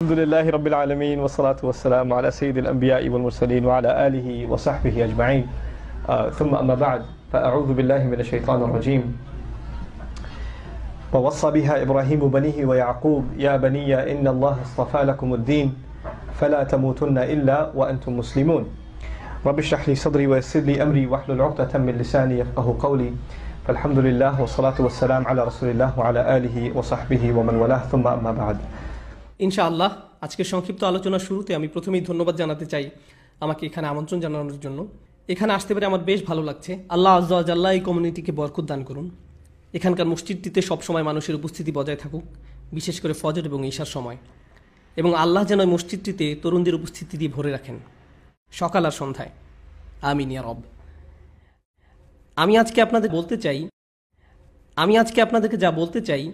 الحمد لله رب العالمين والصلاة والسلام على سيد الأنبياء والمرسلين وعلى آله وصحبه أجمعين ثم أما بعد فأعوذ بالله من الشيطان الرجيم ووصى بها إبراهيم بنيه ويعقوب يا بني إن الله اصطفى لكم الدين فلا تموتن إلا وأنتم مسلمون رب اشرح لي صدري ويسر لي أمري واحلل عقدة من لساني يفقهوا قولي فالحمد لله والصلاة والسلام على رسول الله وعلى آله وصحبه ومن والاه ثم أما بعد ইনশাআল্লাহ আজকের সংক্ষিপ্ত আলোচনার শুরুতে আমি প্রথমেই ধন্যবাদ জানাতে চাই আমাকে এখানে আমন্ত্রণ জানানোর জন্য। এখানে আসতে পেরে আমার বেশ ভালো লাগছে। আল্লাহ আজ্জা ওয়া জাল্লা এই কমিউনিটিকে বরকত দান করুন। এখানকার মসজিদটিতে সবসময় মানুষের উপস্থিতি বজায় থাকুক, বিশেষ করে ফজর এবং ঈশার সময়, এবং আল্লাহ যেন এই মসজিদটিতে তরুণদের উপস্থিতি দিয়ে ভরে রাখেন সকাল আর সন্ধ্যায়। আমিন ইয়া রব। আমি আজকে আপনাদেরকে যা বলতে চাই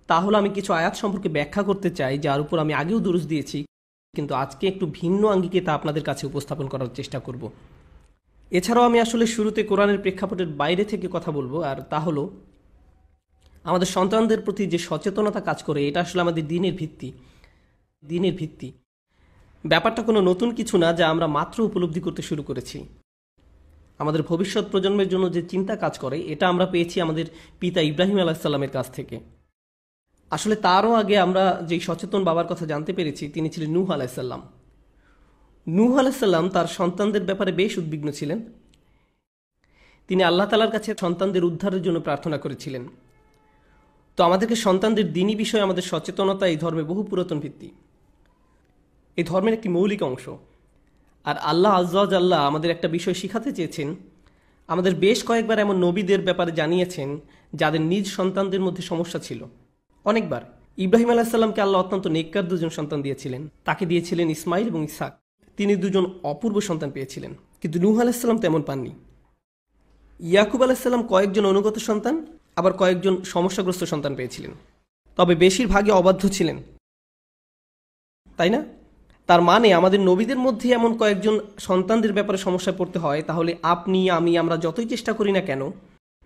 তাহলে আমি কিছু আয়াত সম্পর্কে ব্যাখ্যা করতে চাই, যার উপর আমি আগেও দুরূস দিয়েছি, কিন্তু আজকে একটু ভিন্ন আঙ্গিকে তা আপনাদের কাছে উপস্থাপন করার চেষ্টা করব। এছাড়াও আমি আসলে শুরুতে কোরআনের প্রেক্ষাপটের বাইরে থেকে কথা বলবো, আর তা হলো আমাদের সন্তানদের প্রতি যে সচেতনতা কাজ করে, এটা আসলে আমাদের দিনের ভিত্তি। ব্যাপারটা কোনো নতুন কিছু না, যা আমরা মাত্র উপলব্ধি করতে শুরু করেছি। আমাদের ভবিষ্যৎ প্রজন্মের জন্য যে চিন্তা কাজ করে, এটা আমরা পেয়েছি আমাদের পিতা ইব্রাহিম আলাইহিস সালামের কাছ থেকে। আসলে তারও আগে আমরা যেই সচেতন বাবার কথা জানতে পেরেছি, তিনি ছিলেন নূহ আলাইহিস সালাম। নূহ আলাইহিস সালাম তার সন্তানদের ব্যাপারে বেশ উদ্বিগ্ন ছিলেন। তিনি আল্লাহ তাআলার কাছে সন্তানদের উদ্ধারের জন্য প্রার্থনা করেছিলেন। তো আমাদেরকে সন্তানদের দ্বীনি বিষয়ে আমাদের সচেতনতা এই ধর্মে বহু পুরাতন ভিত্তি, এই ধর্মের একটি মৌলিক অংশ। আর আল্লাহ আজ্জা ওয়া জাল্লা আমাদের একটা বিষয় শিখাতে চেয়েছেন। আমাদের বেশ কয়েকবার এমন নবীদের ব্যাপারে জানিয়েছেন যাদের নিজ সন্তানদের মধ্যে সমস্যা ছিল। অনেকবার ইব্রাহিম আলাইহিস সালামকে আল্লাহ অত্যন্ত নেককার দুজন সন্তান দিয়েছিলেন। তাকে দিয়েছিলেন ইসমাইল এবং ইসহাক। তিনি দুজন অপূর্ব সন্তান পেয়েছিলেন, কিন্তু নূহ আলাইহিস সালাম তেমন পাননি। ইয়াকুব আলাইহিস সালাম কয়েকজন অনুগত সন্তান, আবার কয়েকজন সমস্যাগ্রস্ত সন্তান পেয়েছিলেন, তবে বেশিরভাগই অবাধ্য ছিলেন, তাই না? তার মানে আমাদের নবীদের মধ্যে এমন কয়েকজন সন্তানদের ব্যাপারে সমস্যায় পড়তে হয়, তাহলে আপনি আমরা যতই চেষ্টা করি না কেন,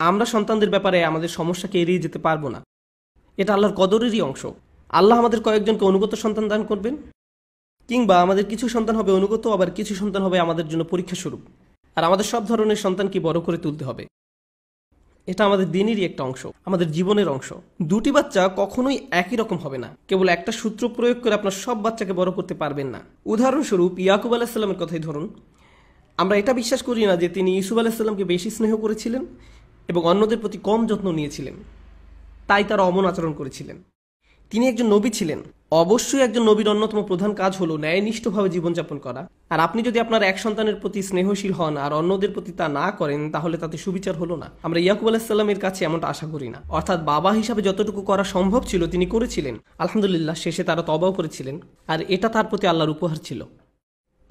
আমরা সন্তানদের ব্যাপারে আমাদের সমস্যাকে এড়িয়ে যেতে পারবো না। এটা আল্লাহর কদরেরই অংশ। আল্লাহ আমাদের কয়েকজনকে অনুগত সন্তান দান করবেন, কিংবা আমাদের কিছু সন্তান হবে অনুগত, আবার কিছু সন্তান হবে আমাদের জন্য পরীক্ষা স্বরূপ। আর আমাদের সব ধরনের সন্তানকে বড় করে তুলতে হবে। এটা আমাদের দিনেরই একটা অংশ, আমাদের জীবনের অংশ। দুটি বাচ্চা কখনোই একই রকম হবে না। কেবল একটা সূত্র প্রয়োগ করে আপনার সব বাচ্চাকে বড় করতে পারবেন না। উদাহরণস্বরূপ ইয়াকুব আলাইহিস সালামের কথাই ধরুন। আমরা এটা বিশ্বাস করি না যে তিনি ইউসুফ আলাইহিস সালামকে বেশি স্নেহ করেছিলেন এবং অন্যদের প্রতি কম যত্ন নিয়েছিলেন, তাই তারা অমন আচরণ করেছিলেন। তিনি একজন নবী ছিলেন। অবশ্যই একজন নবীর অন্যতম প্রধান কাজ হলো ন্যায়নিষ্ঠভাবে জীবনযাপন করা। আর আপনি যদি আপনার এক সন্তানের প্রতি স্নেহশীল হন আর অন্যদের প্রতি তা না করেন, তাহলে তাতে সুবিচার হলো না। আমরা ইয়াকুব আলাইহিস সালামের কাছে এমনটা আশা করি না। অর্থাৎ বাবা হিসাবে যতটুকু করা সম্ভব ছিল তিনি করেছিলেন। আলহামদুলিল্লাহ, শেষে তারা তওবাও করেছিলেন, আর এটা তার প্রতি আল্লাহর উপহার ছিল।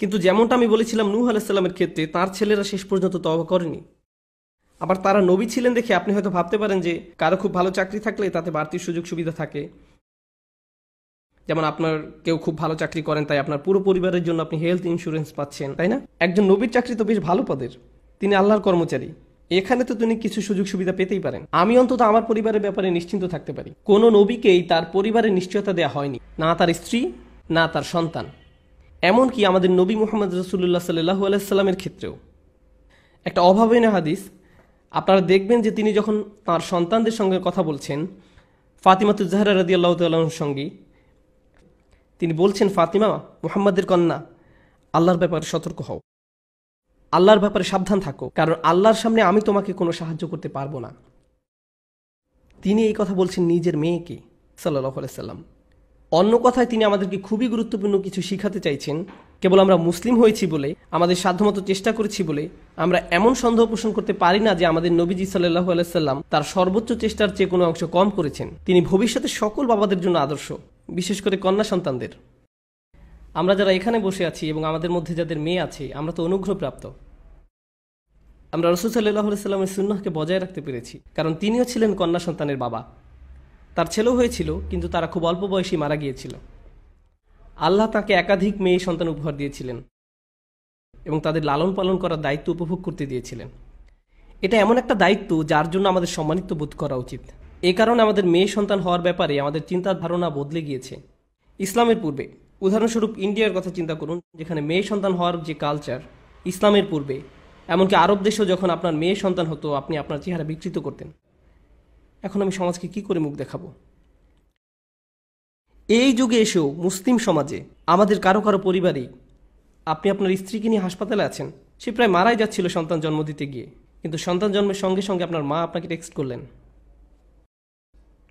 কিন্তু যেমনটা আমি বলেছিলাম, নূহ আলাইহিস সালামের ক্ষেত্রে তার ছেলেরা শেষ পর্যন্ত তওবা করেনি। আবার তারা নবী ছিলেন দেখে আপনি হয়তো ভাবতে পারেন যে কারো খুব ভালো চাকরি থাকলে তাতে বাড়তি সুযোগ সুবিধা থাকে। যেমন আপনার কেউ খুব ভালো চাকরি করেন, তাই আপনার পুরো পরিবারের জন্য আপনি হেলথ ইন্স্যুরেন্স পাচ্ছেন, তাই না? একজন নবীর চাকরি তো বেশ ভালো পদের, তিনি আল্লাহর কর্মচারী। এখানে তো তিনি কিছু সুযোগ সুবিধা পেতেই পারেন। আমি অন্তত আমার পরিবারের ব্যাপারে নিশ্চিন্ত থাকতে পারি। কোনো নবীকেই তার পরিবারের নিশ্চয়তা দেওয়া হয়নি, না তার স্ত্রী, না তার সন্তান। এমনকি আমাদের নবী মুহাম্মদ রাসূলুল্লাহ সাল্লাল্লাহু আলাইহি সাল্লামের ক্ষেত্রেও একটা অভাবনীয় হাদিস। আপনারা দেখবেন যে তিনি যখন তার সন্তানদের সঙ্গে কথা বলছেন, ফাতিমাতুজ জাহরা রাদিয়াল্লাহু তাআলার সঙ্গে, তিনি বলছেন, ফাতিমা, মুহাম্মাদের কন্যা, আল্লাহর ব্যাপারে সতর্ক হও, আল্লাহর ব্যাপারে সাবধান থাকো, কারণ আল্লাহর সামনে আমি তোমাকে কোনো সাহায্য করতে পারবো না। তিনি এই কথা বলছেন নিজের মেয়েকে সাল্লাল্লাহু আলাইহি সাল্লাম। অন্য কথায় তিনি আমাদেরকে খুবই গুরুত্বপূর্ণ কিছু শিখাতে চাইছেন। কেবল আমরা মুসলিম হয়েছি বলে, আমাদের সাধ্যমতো চেষ্টা করেছি বলে আমরা এমন সন্দেহ পোষণ করতে পারি না যে আমাদের নবীজি সাল্লাল্লাহু আলাইহি সাল্লাম তার সর্বোচ্চ চেষ্টার চেয়ে কোনো অংশ কম করেছেন। তিনি ভবিষ্যতে সকল বাবাদের জন্য আদর্শ, বিশেষ করে কন্যা সন্তানদের। আমরা যারা এখানে বসে আছি এবং আমাদের মধ্যে যাদের মেয়ে আছে, আমরা তো অনুগ্রহপ্রাপ্ত। আমরা রাসূল সাল্লাল্লাহু আলাইহি সাল্লামের সুন্নাহকে বজায় রাখতে পেরেছি, কারণ তিনিও ছিলেন কন্যা সন্তানের বাবা। তার ছেলেও হয়েছিল, কিন্তু তারা খুব অল্প বয়সী মারা গিয়েছিল। আল্লাহ তাকে একাধিক মেয়ে সন্তান উপহার দিয়েছিলেন এবং তাদের লালন পালন করার দায়িত্ব উপভোগ করতে দিয়েছিলেন। এটা এমন একটা দায়িত্ব যার জন্য আমাদের সম্মানিত বোধ করা উচিত। এ কারণে আমাদের মেয়ে সন্তান হওয়ার ব্যাপারে আমাদের চিন্তা ধারণা বদলে গিয়েছে ইসলামের পূর্বে, উদাহরণস্বরূপ ইন্ডিয়ার কথা চিন্তা করুন, যেখানে মেয়ে সন্তান হওয়ার যে কালচার ইসলামের পূর্বে, এমনকি আরব দেশেও যখন আপনার মেয়ে সন্তান হতো আপনি আপনার চেহারা বিকৃত করতেন। এখন আমি সমাজকে কি করে মুখ দেখাবো? এই যুগে এসেও মুসলিম সমাজে আমাদের কারো কারো পরিবারেই আপনি আপনার স্ত্রীকে নিয়ে হাসপাতালে আছেন, সে প্রায় মারাই যাচ্ছিল সন্তান জন্ম দিতে গিয়ে, কিন্তু সন্তান জন্মের সঙ্গে সঙ্গে আপনার মা আপনাকে টেক্সট করলেন।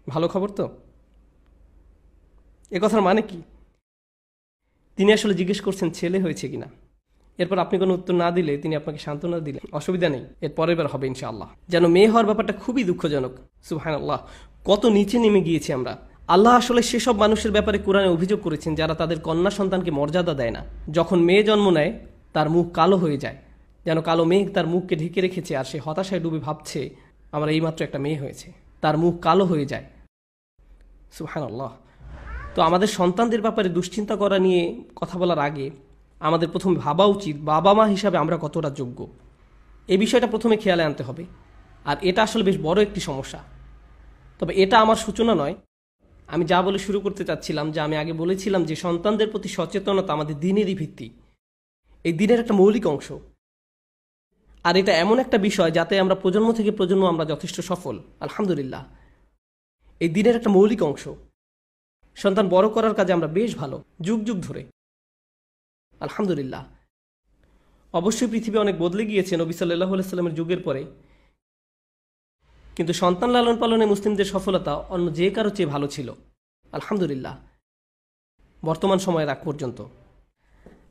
ভালো খবর তো? এ কথার মানে কি? তিনি আসলে জিজ্ঞেস করছেন ছেলে হয়েছে কিনা। এরপর আপনি কোনো উত্তর না দিলে তিনি আপনাকে সান্ত্বনা দিলেন, অসুবিধা নেই, এর পরের বার হবে ইনশাআল্লাহ। যেন মেয়ে হওয়ার ব্যাপারটা খুবই দুঃখজনক। সুবহানাল্লাহ, কত নিচে নেমে গিয়েছি আমরা। আল্লাহ আসলে সেসব মানুষের ব্যাপারে কোরআনে অভিযোগ করেছেন যারা তাদের কন্যা সন্তানকে মর্যাদা দেয় না। যখন মেয়ে জন্ম নেয় তার মুখ কালো হয়ে যায়, যেন কালো মেঘ তার মুখকে ঢেকে রেখেছে, আর সে হতাশায় ডুবে ভাবছে আমার এইমাত্র একটা মেয়ে হয়েছে। তার মুখ কালো হয়ে যায়। সুবহানাল্লাহ। তো আমাদের সন্তানদের ব্যাপারে দুশ্চিন্তা করা নিয়ে কথা বলার আগে আমাদের প্রথমে ভাবা উচিত বাবা মা হিসাবে আমরা কতটা যোগ্য। এই বিষয়টা প্রথমে খেয়ালে আনতে হবে। আর এটা আসলে বেশ বড় একটি সমস্যা। তবে এটা আমার সূচনা নয়। আমি যা বলে শুরু করতে চাচ্ছিলাম, যে আমি আগে বলেছিলাম যে সন্তানদের প্রতি সচেতনতা আমাদের দিনেরই ভিত্তি, এই দিনের একটা মৌলিক অংশ। আর এটা এমন একটা বিষয় যাতে আমরা প্রজন্ম থেকে প্রজন্ম আমরা যথেষ্ট সফল, আলহামদুলিল্লাহ। এই দিনের একটা মৌলিক অংশ। সন্তান বড় করার কাজে আমরা বেশ ভালো, যুগ যুগ ধরে, আলহামদুলিল্লাহ। অবশ্যই পৃথিবী অনেক বদলে গিয়েছে নবী সাল্লাল্লাহু আলাইহি সাল্লামের যুগের পরে, কিন্তু সন্তান লালন পালনে মুসলিমদের সফলতা অন্য যে কারো চেয়ে ভালো ছিল, আলহামদুলিল্লাহ, বর্তমান সময়ের আগ পর্যন্ত।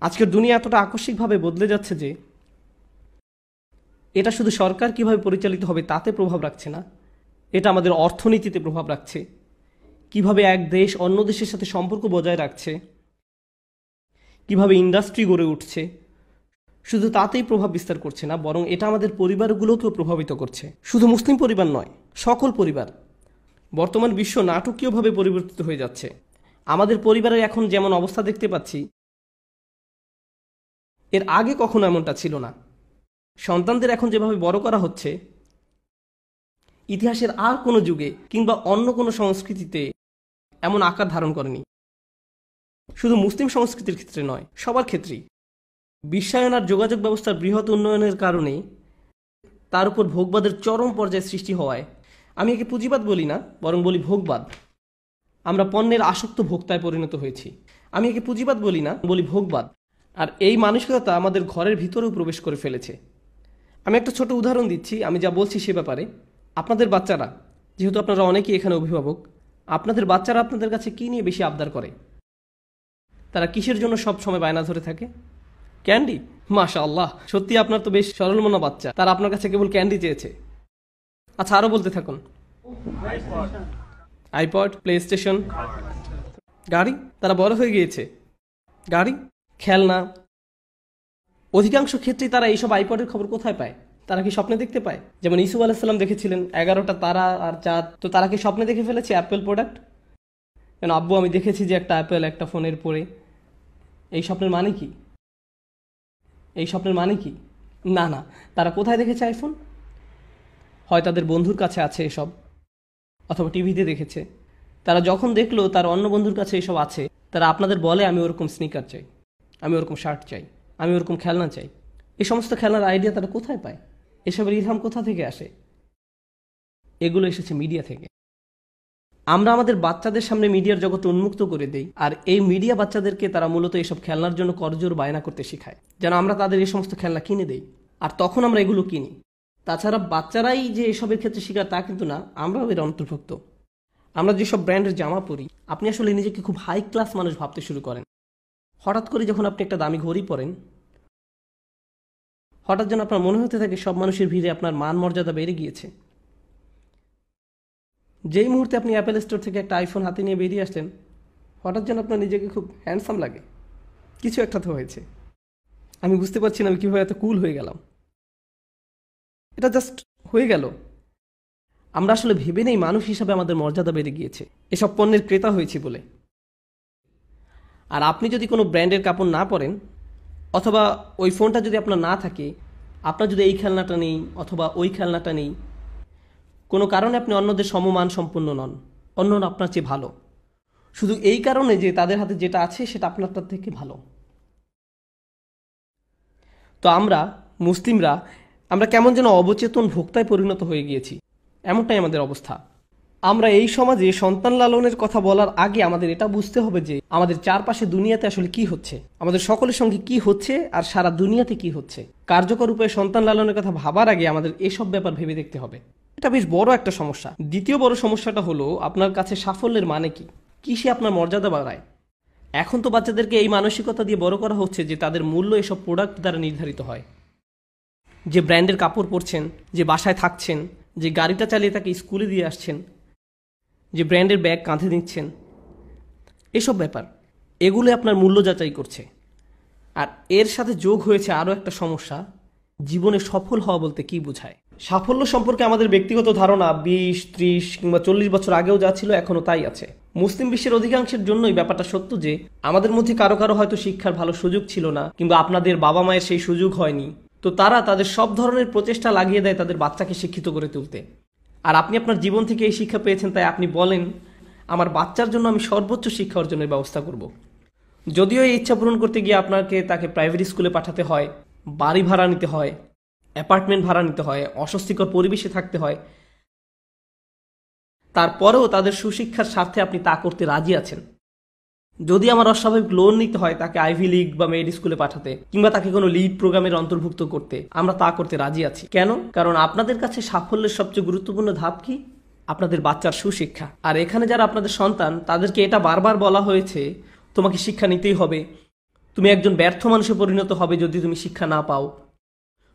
আজকের দুনিয়া এতটা আকস্মিকভাবে বদলে যাচ্ছে যে এটা শুধু সরকার কিভাবে পরিচালিত হবে তাতে প্রভাব রাখছে না, এটা আমাদের অর্থনীতিতে প্রভাব রাখছে। কিভাবে এক দেশ অন্য দেশের সাথে সম্পর্ক বজায় রাখছে, কিভাবে ইন্ডাস্ট্রি গড়ে উঠছে, শুধু তাতেই প্রভাব বিস্তার করছে না, বরং এটা আমাদের পরিবারগুলোকেও প্রভাবিত করছে। শুধু মুসলিম পরিবার নয়, সকল পরিবার। বর্তমান বিশ্ব নাটকীয়ভাবে পরিবর্তিত হয়ে যাচ্ছে। আমাদের পরিবারের এখন যেমন অবস্থা দেখতে পাচ্ছি, এর আগে কখনো এমনটা ছিল না। সন্তানদের এখন যেভাবে বড় করা হচ্ছে, ইতিহাসের আর কোনো যুগে কিংবা অন্য কোনো সংস্কৃতিতে এমন আকার ধারণ করেনি। শুধু মুসলিম সংস্কৃতির ক্ষেত্রে নয়, সবার ক্ষেত্রেই। বিশ্বায়ন আর যোগাযোগ ব্যবস্থার বৃহৎ উন্নয়নের কারণে তার উপর ভোগবাদের চরম পর্যায়ে সৃষ্টি হওয়ায়, আমি একে পুঁজিবাদ বলি না, বরং বলি ভোগবাদ। আমরা পণ্যের আসক্ত ভোক্তায় পরিণত হয়েছি। আমি একে পুঁজিবাদ বলি না, বলি ভোগবাদ। আর এই মানসিকতা আমাদের ঘরের ভিতরেও প্রবেশ করে ফেলেছে। আমি একটা ছোট উদাহরণ দিচ্ছি। আমি যা বলছি সে ব্যাপারে আপনাদের বাচ্চারা, যেহেতু আপনারা অনেকেই এখানে অভিভাবক, আপনাদের বাচ্চারা আপনাদের কাছে কী নিয়ে বেশি আবদার করে? তারা কিসের জন্য সব সময় বায়না ধরে থাকে? ক্যান্ডি। মাশাআল্লাহ, সত্যি আপনার তো বেশ সরল মনা বাচ্চা, তারা আপনার কাছে কেবল ক্যান্ডি চেয়েছে। আচ্ছা, আরও বলতে থাকুন। আইপড, প্লে স্টেশন, গাড়ি। তারা বড় হয়ে গিয়েছে, গাড়ি, খেলনা। অধিকাংশ ক্ষেত্রেই তারা এইসব আইপডের খবর কোথায় পায়? তারা কি স্বপ্নে দেখতে পায়? যেমন ইসুফ আলাইহিস সালাম দেখেছিলেন 11টা তারা আর চাঁদ, তো তারা কি স্বপ্নে দেখে ফেলেছে অ্যাপেল প্রোডাক্ট? কেন আব্বু, আমি দেখেছি যে একটা অ্যাপেল একটা ফোনের পরে। এই স্বপ্নের মানে কি? এই স্বপ্নের মানে কি? না না, তারা কোথায় দেখেছে আইফোন? হয় তাদের বন্ধুর কাছে আছে এসব, অথবা টিভিতে দেখেছে। তারা যখন দেখলো তার অন্য বন্ধুর কাছে এসব আছে, তারা আপনাদের বলে আমি ওরকম স্নিকার চাই, আমি ওরকম শার্ট চাই, আমি ওরকম খেলনা চাই। এই সমস্ত খেলনার আইডিয়া তারা কোথায় পায়? এসবের ইলহাম কোথা থেকে আসে? এগুলো এসেছে মিডিয়া থেকে। আমরা আমাদের বাচ্চাদের সামনে মিডিয়ার জগৎ উন্মুক্ত করে দেই, আর এই মিডিয়া বাচ্চাদেরকে তারা মূলত এসব খেলনার জন্য করজোর বায়না করতে শেখায়, যেন আমরা তাদের এই সমস্ত খেলনা কিনে দেই। আর তখন আমরা এগুলো কিনি। তাছাড়া বাচ্চারাই যে এসবের ক্ষেত্রে শিকার তা কিন্তু না, আমরাও এর অন্তর্ভুক্ত। আমরা যেসব ব্র্যান্ডের জামা পরি, আপনি আসলে নিজেকে খুব হাই ক্লাস মানুষ ভাবতে শুরু করেন। হঠাৎ করে যখন আপনি একটা দামি ঘড়ি পরেন, হঠাৎ যেন আপনার মনে হতে থাকে সব মানুষের ভিড়ে আপনার মান মর্যাদা বেড়ে গিয়েছে। যেই মুহূর্তে আপনি অ্যাপেল স্টোর থেকে একটা আইফোন হাতে নিয়ে বেরিয়ে আসলেন, হঠাৎ যেন আপনার নিজেকে খুব হ্যান্ডসাম লাগে। কিছু একটা তো হয়েছে। আমি বুঝতে পারছি না আমি কীভাবে এত কুল হয়ে গেলাম। এটা জাস্ট হয়ে গেল। আমরা আসলে ভেবে নেই মানুষ হিসাবে আমাদের মর্যাদা বেড়ে গিয়েছে এসব পণ্যের ক্রেতা হয়েছি বলে। আর আপনি যদি কোনো ব্র্যান্ডের কাপড় না পরেন, অথবা ওই ফোনটা যদি আপনার না থাকে, আপনার যদি এই খেলনাটা নেই অথবা ওই খেলনাটা নেই, কোনো কারণে আপনি অন্যদের সমমান সম্পন্ন নন, অন্যরা আপনার চেয়ে ভালো, শুধু এই কারণে যে তাদের হাতে যেটা আছে সেটা আপনারটার থেকে ভালো। তো আমরা মুসলিমরা আমরা কেমন যেন অবচেতন ভোক্তায় পরিণত হয়ে গিয়েছি, এমনটাই আমাদের অবস্থা। আমরা এই সমাজে সন্তান লালনের কথা বলার আগে আমাদের এটা বুঝতে হবে যে আমাদের চারপাশে দুনিয়াতে আসলে কি হচ্ছে, আমাদের সকলের সঙ্গে কি হচ্ছে, আর সারা দুনিয়াতে কি হচ্ছে। কার্যকর উপায়ে সন্তান লালনের কথা ভাবার আগে আমাদের এসব ব্যাপার ভেবে দেখতে হবে। এটা বেশ বড় একটা সমস্যা। দ্বিতীয় বড় সমস্যাটা হলো আপনার কাছে সাফল্যের মানে কি, কি সে আপনার মর্যাদা বাড়ায়। এখন তো বাচ্চাদেরকে এই মানসিকতা দিয়ে বড় করা হচ্ছে যে তাদের মূল্য এসব প্রোডাক্ট দ্বারা নির্ধারিত হয়। যে ব্র্যান্ডের কাপড় পরছেন, যে বাসায় থাকছেন, যে গাড়িটা চালিয়ে তাকে স্কুলে দিয়ে আসছেন, যে ব্র্যান্ডের ব্যাগ কাঁধে নিচ্ছেন, এসব ব্যাপার এগুলো আপনার মূল্য যাচাই করছে। আর এর সাথে যোগ হয়েছে আরও একটা সমস্যা, জীবনে সফল হওয়া বলতে কি বোঝায়। সাফল্য সম্পর্কে আমাদের ব্যক্তিগত ধারণা 20, 30 কিংবা 40 বছর আগেও যা ছিল এখনও তাই আছে। মুসলিম বিশ্বের অধিকাংশের জন্যই ব্যাপারটা সত্য যে আমাদের মধ্যে কারো কারো হয়তো শিক্ষার ভালো সুযোগ ছিল না, কিংবা আপনাদের বাবা মায়ের সেই সুযোগ হয়নি, তো তারা তাদের সব ধরনের প্রচেষ্টা লাগিয়ে দেয় তাদের বাচ্চাকে শিক্ষিত করে তুলতে। আর আপনি আপনার জীবন থেকে এই শিক্ষা পেয়েছেন, তাই আপনি বলেন আমার বাচ্চার জন্য আমি সর্বোচ্চ শিক্ষা অর্জনের ব্যবস্থা করব। যদিও এই ইচ্ছা পূরণ করতে গিয়ে আপনাকে তাকে প্রাইভেট স্কুলে পাঠাতে হয়, বাড়ি ভাড়া নিতে হয়, অ্যাপার্টমেন্ট ভাড়া নিতে হয়, অস্বস্তিকর পরিবেশে থাকতে হয়, তারপরেও তাদের সুশিক্ষার স্বার্থে আপনি তা করতে রাজি আছেন। যদি আমার অস্বাভাবিক লোন নিতে হয় তাকে আইভি লিগ বা মেড স্কুলে পাঠাতে, কিংবা তাকে কোনো লিড প্রোগ্রামের অন্তর্ভুক্ত করতে, আমরা তা করতে রাজি আছি। কেন? কারণ আপনাদের কাছে সাফল্যের সবচেয়ে গুরুত্বপূর্ণ ধাপ কি? আপনাদের বাচ্চার সুশিক্ষা। আর এখানে যারা আপনাদের সন্তান তাদেরকে এটা বারবার বলা হয়েছে তোমাকে শিক্ষা নিতেই হবে, তুমি একজন ব্যর্থ মানুষে পরিণত হবে যদি তুমি শিক্ষা না পাও,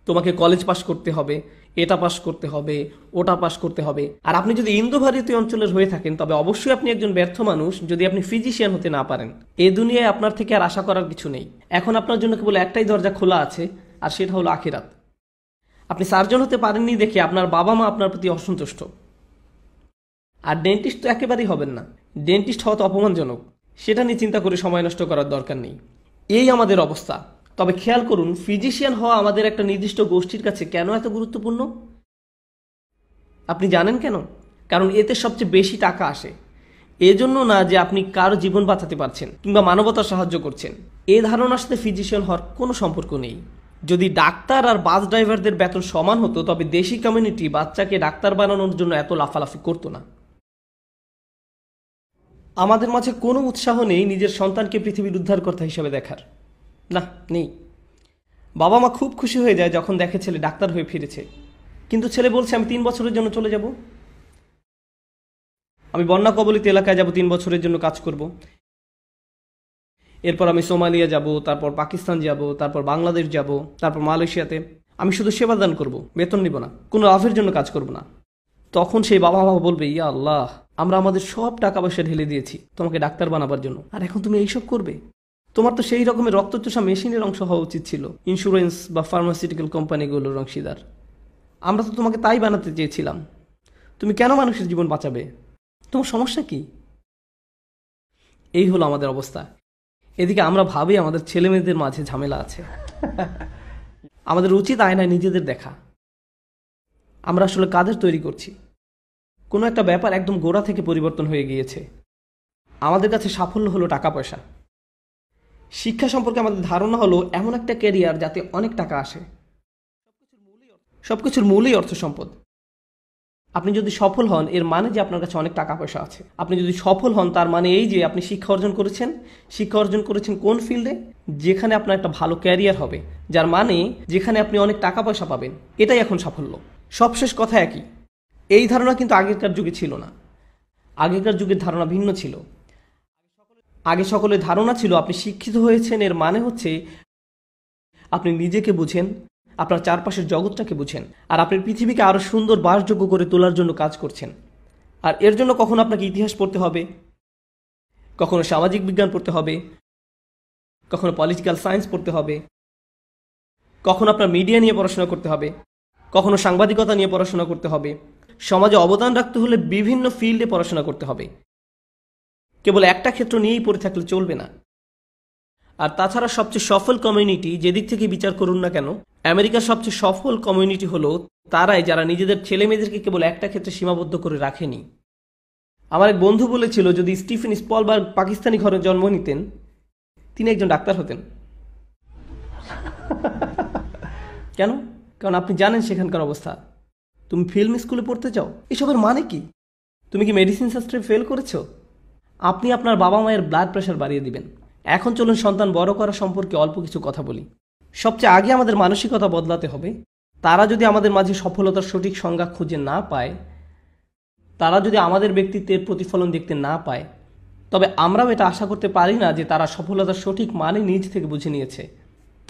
তোমাকে কলেজ পাস করতে হবে, এটা পাস করতে হবে, ওটা পাস করতে হবে। আর আপনি যদি ইন্দো ভারতীয় অঞ্চলের হয়ে থাকেন তবে অবশ্যই আপনি একজন ব্যর্থ মানুষ যদি আপনি ফিজিশিয়ান হতে না পারেন। এ দুনিয়ায় আপনার থেকে আর আশা করার কিছু নেই। এখন আপনার জন্য কেবল একটাই দরজা খোলা আছে, আর সেটা হলো আখিরাত। আপনি সার্জন হতে পারেননি দেখে আপনার বাবা মা আপনার প্রতি অসন্তুষ্ট। আর ডেন্টিস্ট তো একেবারেই হবেন না, ডেন্টিস্ট হওয়া তো অপমানজনক, সেটা নিয়ে চিন্তা করে সময় নষ্ট করার দরকার নেই। এই আমাদের অবস্থা। তবে খেয়াল করুন, ফিজিশিয়ান হওয়া আমাদের একটা নির্দিষ্ট গোষ্ঠীর কাছে কেন এত গুরুত্বপূর্ণ আপনি জানেন কেন? কারণ এতে সবচেয়ে বেশি টাকা আসে। এজন্য না যে আপনি কারো জীবন বাঁচাতে পারছেন কিংবা মানবতার সাহায্য করছেন, এ ধারণার সাথে ফিজিশিয়ান হওয়ার কোনো সম্পর্ক নেই। যদি ডাক্তার আর বাস ড্রাইভারদের বেতন সমান হতো তবে দেশি কমিউনিটি বাচ্চাকে ডাক্তার বানানোর জন্য এত লাফালাফি করতো না। আমাদের মাঝে কোনো উৎসাহ নেই নিজের সন্তানকে পৃথিবীর উদ্ধারকর্তা হিসেবে দেখার। না, নেই। বাবা মা খুব খুশি হয়ে যায় যখন দেখে ছেলে ডাক্তার হয়ে ফিরেছে, কিন্তু ছেলে বলছে আমি 3 বছরের জন্য চলে যাব, আমি বন্যা কবলিত এলাকায় যাব, 3 বছরের জন্য কাজ করব, এরপর আমি সোমালিয়া যাব, তারপর পাকিস্তান যাব, তারপর বাংলাদেশ যাব, তারপর মালয়েশিয়াতে। আমি শুধু সেবাদান করব, বেতন নিব না, কোনো লাভের জন্য কাজ করব না। তখন সেই বাবা মা বলবে, ইয়া আল্লাহ, আমরা আমাদের সব টাকা পয়সা ঢেলে দিয়েছি তোমাকে ডাক্তার বানাবার জন্য, আর এখন তুমি এইসব করবে? তোমার তো সেই রকমের রক্তচোষা মেশিনের অংশ হওয়া উচিত ছিল, ইন্স্যুরেন্স বা ফার্মাসিউটিক্যাল কোম্পানিগুলোর অংশীদার। আমরা তো তোমাকে তাই বানাতে চেয়েছিলাম। তুমি কেন মানুষের জীবন বাঁচাবে? তোমার সমস্যা কি? এই হলো আমাদের অবস্থা। এদিকে আমরা ভাবি আমাদের ছেলে মেয়েদের মাঝে ঝামেলা আছে। আমাদের উচিত আয়নায় নিজেদের দেখা। আমরা আসলে কাদের তৈরি করছি? কোনো একটা ব্যাপার একদম গোড়া থেকে পরিবর্তন হয়ে গিয়েছে। আমাদের কাছে সাফল্য হলো টাকা পয়সা। শিক্ষা সম্পর্কে আমাদের ধারণা হলো এমন একটা ক্যারিয়ার যাতে অনেক টাকা আসে। সবকিছুর মূলই অর্থ সম্পদ। আপনি যদি সফল হন এর মানে যে আপনার কাছে অনেক টাকা পয়সা আছে। আপনি যদি সফল হন তার মানে এই যে আপনি শিক্ষা অর্জন করেছেন। শিক্ষা অর্জন করেছেন কোন ফিল্ডে? যেখানে আপনার একটা ভালো ক্যারিয়ার হবে, যার মানে যেখানে আপনি অনেক টাকা পয়সা পাবেন। এটাই এখন সাফল্য। সবশেষ কথা একই। এই ধারণা কিন্তু আগেকার যুগে ছিল না। আগেকার যুগের ধারণা ভিন্ন ছিল। আগে সকলের ধারণা ছিল আপনি শিক্ষিত হয়েছেন এর মানে হচ্ছে আপনি নিজেকে বুঝেন, আপনার চারপাশের জগৎটাকে বুঝেন, আর আপনি পৃথিবীকে আরো সুন্দর বাসযোগ্য করে তোলার জন্য কাজ করছেন। আর এর জন্য কখনো আপনাকে ইতিহাস পড়তে হবে, কখনো সামাজিক বিজ্ঞান পড়তে হবে, কখনো পলিটিক্যাল সায়েন্স পড়তে হবে, কখনো আপনার মিডিয়া নিয়ে পড়াশোনা করতে হবে, কখনো সাংবাদিকতা নিয়ে পড়াশোনা করতে হবে। সমাজে অবদান রাখতে হলে বিভিন্ন ফিল্ডে পড়াশোনা করতে হবে। কেবল একটা ক্ষেত্র নিয়েই পড়ে থাকলে চলবে না। আর তাছাড়া সবচেয়ে সফল কমিউনিটি যেদিক থেকে বিচার করুন না কেন, আমেরিকার সবচেয়ে সফল কমিউনিটি হলো তারাই যারা নিজেদের ছেলে মেয়েদেরকে কেবল একটা ক্ষেত্রে সীমাবদ্ধ করে রাখেনি। আমার এক বন্ধু বলেছিল যদি স্টিফেন স্পলবার্গ পাকিস্তানি ঘরে জন্ম নিতেন তিনি একজন ডাক্তার হতেন। কেন? কারণ আপনি জানেন সেখানকার অবস্থা। তুমি ফিল্ম স্কুলে পড়তে চাও, এসবের মানে কি? তুমি কি মেডিসিন শাস্ত্রে ফেল করেছো? আপনি আপনার বাবা মায়ের ব্লাড প্রেশার বাড়িয়ে দিবেন। এখন চলুন সন্তান বড় করা সম্পর্কে অল্প কিছু কথা বলি। সবচেয়ে আগে আমাদের মানসিকতা বদলাতে হবে। তারা যদি আমাদের মাঝে সফলতার সঠিক সংজ্ঞা খুঁজে না পায়, তারা যদি আমাদের ব্যক্তিত্বের প্রতিফলন দেখতে না পায়, তবে আমরাও এটা আশা করতে পারি না যে তারা সফলতার সঠিক মানে নিজ থেকে বুঝে নিয়েছে।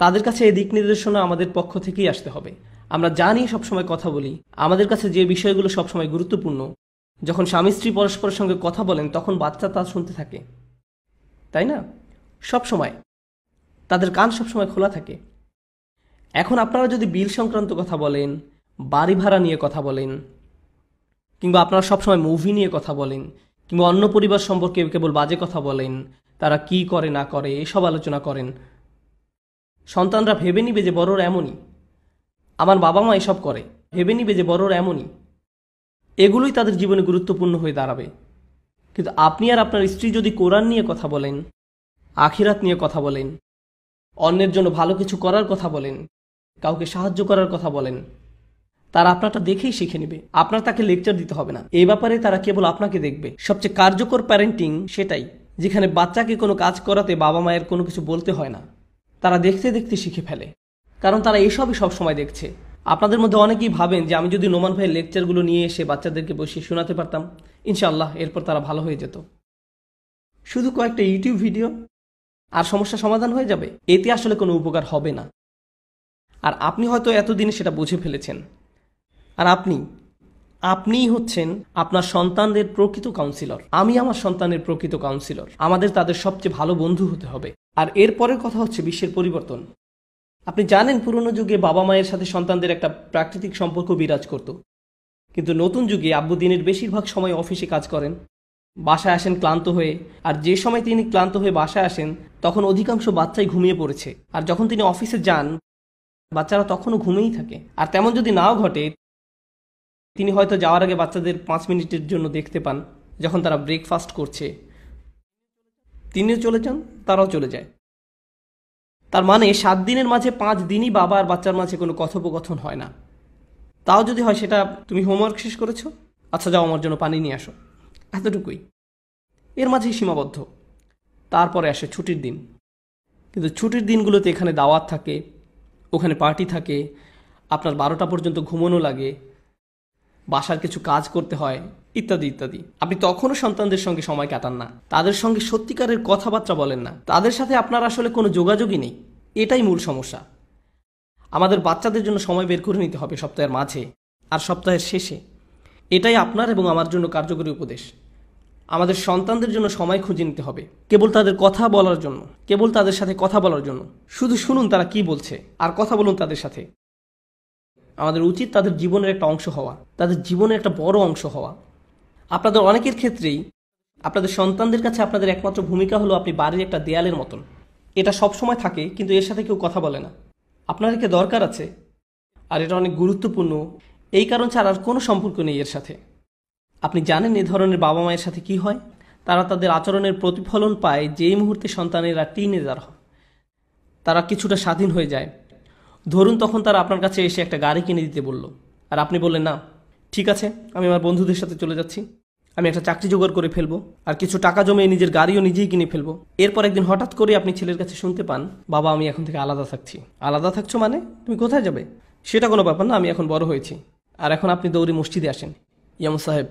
তাদের কাছে এই দিক নির্দেশনা আমাদের পক্ষ থেকেই আসতে হবে। আমরা জানি সবসময় কথা বলি, আমাদের কাছে যে বিষয়গুলো সবসময় গুরুত্বপূর্ণ, যখন স্বামী স্ত্রী পরস্পরের সঙ্গে কথা বলেন তখন বাচ্চা তা শুনতে থাকে, তাই না? সবসময় তাদের কান সবসময় খোলা থাকে। এখন আপনারা যদি বিল সংক্রান্ত কথা বলেন, বাড়ি ভাড়া নিয়ে কথা বলেন, কিংবা আপনারা সবসময় মুভি নিয়ে কথা বলেন, কিংবা অন্য পরিবার সম্পর্কে কেবল বাজে কথা বলেন, তারা কি করে না করে এসব আলোচনা করেন, সন্তানরা ভেবে নিবে যে বড়রা এমনই, আমার বাবা মা এসব করে, ভেবে নিবে যে বড়রা এমনই। এগুলোই তাদের জীবনে গুরুত্বপূর্ণ হয়ে দাঁড়াবে। কিন্তু আপনি আর আপনার স্ত্রী যদি কোরআন নিয়ে কথা বলেন, আখিরাত নিয়ে কথা বলেন, অন্যের জন্য ভালো কিছু করার কথা বলেন, কাউকে সাহায্য করার কথা বলেন, তারা আপনারটা দেখেই শিখে নেবে। আপনার তাকে লেকচার দিতে হবে না। এই ব্যাপারে তারা কেবল আপনাকে দেখবে। সবচেয়ে কার্যকর প্যারেন্টিং সেটাই, যেখানে বাচ্চাকে কোনো কাজ করাতে বাবা মায়ের কোনো কিছু বলতে হয় না। তারা দেখতে দেখতে শিখে ফেলে, কারণ তারা এসবই সবসময় দেখছে। আপনাদের মধ্যে অনেকেই ভাবেন যে আমি যদি নোমান ভাইয়ের লেকচারগুলো নিয়ে এসে বাচ্চাদেরকে বসিয়ে শোনাতে পারতাম, ইনশাআল্লাহ এরপর তারা ভালো হয়ে যেত। শুধু কয়েকটা ইউটিউব ভিডিও আর সমস্যা সমাধান হয়ে যাবে, এতে আসলে কোনো উপকার হবে না। আর আপনি হয়তো এতদিনে সেটা বুঝে ফেলেছেন। আর আপনিই হচ্ছেন আপনার সন্তানদের প্রকৃত কাউন্সিলর। আমি আমার সন্তানের প্রকৃত কাউন্সিলর। আমাদের তাদের সবচেয়ে ভালো বন্ধু হতে হবে। আর এরপরের কথা হচ্ছে বিশ্বের পরিবর্তন। আপনি জানেন পুরনো যুগে বাবা মায়ের সাথে সন্তানদের একটা প্রাকৃতিক সম্পর্ক বিরাজ করত, কিন্তু নতুন যুগে আব্বু দিনের বেশিরভাগ সময় অফিসে কাজ করেন, বাসায় আসেন ক্লান্ত হয়ে। আর যে সময় তিনি ক্লান্ত হয়ে বাসায় আসেন তখন অধিকাংশ বাচ্চাই ঘুমিয়ে পড়েছে। আর যখন তিনি অফিসে যান বাচ্চারা তখনও ঘুমিয়েই থাকে। আর তেমন যদি নাও ঘটে, তিনি হয়তো যাওয়ার আগে বাচ্চাদের 5 মিনিটের জন্য দেখতে পান, যখন তারা ব্রেকফাস্ট করছে। তিনিও চলে যান, তারাও চলে যায়। তার মানে 7 দিনের মাঝে 5 দিনই বাবা আর বাচ্চার মাঝে কোনো কথোপকথন হয় না। তাও যদি হয় সেটা তুমি হোমওয়ার্ক শেষ করেছো, আচ্ছা যাও আমার জন্য পানি নিয়ে আসো, এতটুকুই। এর মাঝেই সীমাবদ্ধ। তারপরে আসে ছুটির দিন। কিন্তু ছুটির দিনগুলোতে এখানে দাওয়াত থাকে, ওখানে পার্টি থাকে, আপনার 12টা পর্যন্ত ঘুমানো লাগে, বাসার কিছু কাজ করতে হয়, ইত্যাদি ইত্যাদি। আপনি তখনও সন্তানদের সঙ্গে সময় কাটান না, তাদের সঙ্গে সত্যিকারের কথাবার্তা বলেন না, তাদের সাথে আপনার আসলে কোনো যোগাযোগই নেই। এটাই মূল সমস্যা। আমাদের বাচ্চাদের জন্য সময় বের করে নিতে হবে সপ্তাহের মাঝে আর সপ্তাহের শেষে। এটাই আপনার এবং আমার জন্য কার্যকরী উপদেশ। আমাদের সন্তানদের জন্য সময় খুঁজে নিতে হবে, কেবল তাদের কথা বলার জন্য, কেবল তাদের সাথে কথা বলার জন্য। শুধু শুনুন তারা কি বলছে আর কথা বলুন তাদের সাথে। আমাদের উচিত তাদের জীবনের একটা অংশ হওয়া, তাদের জীবনের একটা বড় অংশ হওয়া। আপনাদের অনেকের ক্ষেত্রেই আপনাদের সন্তানদের কাছে আপনাদের একমাত্র ভূমিকা হলো আপনি বাড়ির একটা দেয়ালের মতন। এটা সবসময় থাকে, কিন্তু এর সাথে কেউ কথা বলে না। আপনার একে দরকার আছে, আর এটা অনেক গুরুত্বপূর্ণ। এই কারণ ছাড়া আর কোনো সম্পর্ক নেই এর সাথে। আপনি জানেন এ ধরনের বাবা মায়ের সাথে কি হয়? তারা তাদের আচরণের প্রতিফলন পায় যেই মুহূর্তে সন্তানেরা টিনেজার হয়, তারা কিছুটা স্বাধীন হয়ে যায়। ধরুন তখন তারা আপনার কাছে এসে একটা গাড়ি কিনে দিতে বলল, আর আপনি বললেন না, ঠিক আছে আমি আমার বন্ধুদের সাথে চলে যাচ্ছি, আমি একটা চাকরি জোগাড় করে ফেলবো, আর কিছু টাকা জমিয়ে নিজের গাড়িও নিজেই কিনে ফেলবো। এরপর একদিন হঠাৎ করে আপনি ছেলের কাছে শুনতে পান, বাবা আমি এখন থেকে আলাদা থাকছি। আলাদা থাকছো মানে? তুমি কোথায় যাবে? সেটা কোনো ব্যাপার না, আমি এখন বড় হয়েছি। আর এখন আপনি দৌড়ে মসজিদে আসেন, ইয়ামু সাহেব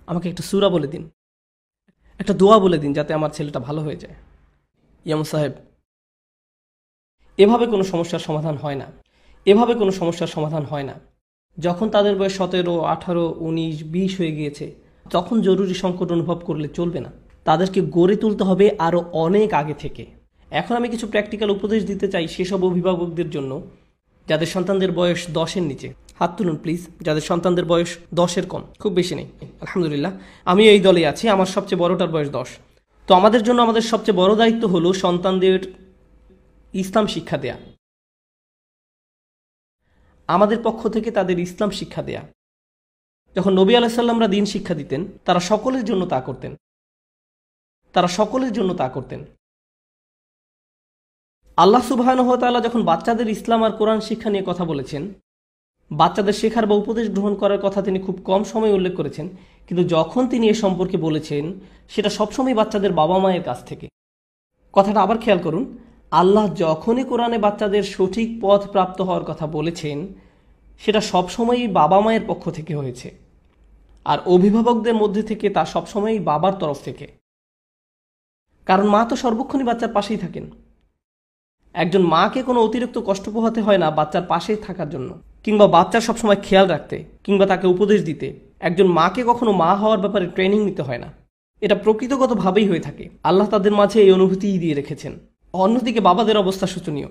আমাকে একটা সূরা বলে দিন, একটা দোয়া বলে দিন যাতে আমার ছেলেটা ভালো হয়ে যায়। ইয়ামু সাহেব, এভাবে কোনো সমস্যার সমাধান হয় না, এভাবে কোনো সমস্যার সমাধান হয় না। যখন তাদের বয়স 17, 18, 19, 20 হয়ে গিয়েছে, তখন জরুরি সংকট অনুভব করলে চলবে না। তাদেরকে গড়ে তুলতে হবে আরও অনেক আগে থেকে। এখন আমি কিছু প্র্যাকটিক্যাল উপদেশ দিতে চাই সেসব অভিভাবকদের জন্য যাদের সন্তানদের বয়স 10-এর নিচে। হাত তুলুন প্লিজ, যাদের সন্তানদের বয়স 10-এর কম। খুব বেশি নেই, আলহামদুলিল্লাহ, আমি এই দলে আছি। আমার সবচেয়ে বড়টার বয়স 10। তো আমাদের জন্য আমাদের সবচেয়ে বড় দায়িত্ব হলো সন্তানদের ইসলাম শিক্ষা দেয়া। আমাদের পক্ষ থেকে তাদের ইসলাম শিক্ষা দেয়া। যখন নবী আলাইসাল্লামরা দিন শিক্ষা দিতেন তারা সকলের জন্য তা করতেন। আল্লাহ সুবহানাহু ওয়া তাআলা যখন বাচ্চাদের ইসলাম আর কোরআন শিক্ষা নিয়ে কথা বলেছেন, বাচ্চাদের শেখার বা উপদেশ গ্রহণ করার কথা তিনি খুব কম সময় উল্লেখ করেছেন, কিন্তু যখন তিনি এ সম্পর্কে বলেছেন সেটা সবসময় বাচ্চাদের বাবা মায়ের কাছ থেকে। কথাটা আবার খেয়াল করুন, আল্লাহ যখনই কোরআনে বাচ্চাদের সঠিক পথ প্রাপ্ত হওয়ার কথা বলেছেন সেটা সবসময়ই বাবা মায়ের পক্ষ থেকে হয়েছে, আর অভিভাবকদের মধ্যে থেকে তা সবসময়ই বাবার তরফ থেকে। কারণ মা তো সর্বক্ষণই বাচ্চার পাশেই থাকেন। একজন মাকে কোনো অতিরিক্ত কষ্ট পোহাতে হয় না বাচ্চার পাশেই থাকার জন্য, কিংবা বাচ্চার সবসময় খেয়াল রাখতে, কিংবা তাকে উপদেশ দিতে। একজন মাকে কখনো মা হওয়ার ব্যাপারে ট্রেনিং নিতে হয় না। এটা প্রকৃতগতভাবেই হয়ে থাকে। আল্লাহ তাদের মাঝে এই অনুভূতিই দিয়ে রেখেছেন। অন্যদিকে বাবাদের অবস্থা শোচনীয়।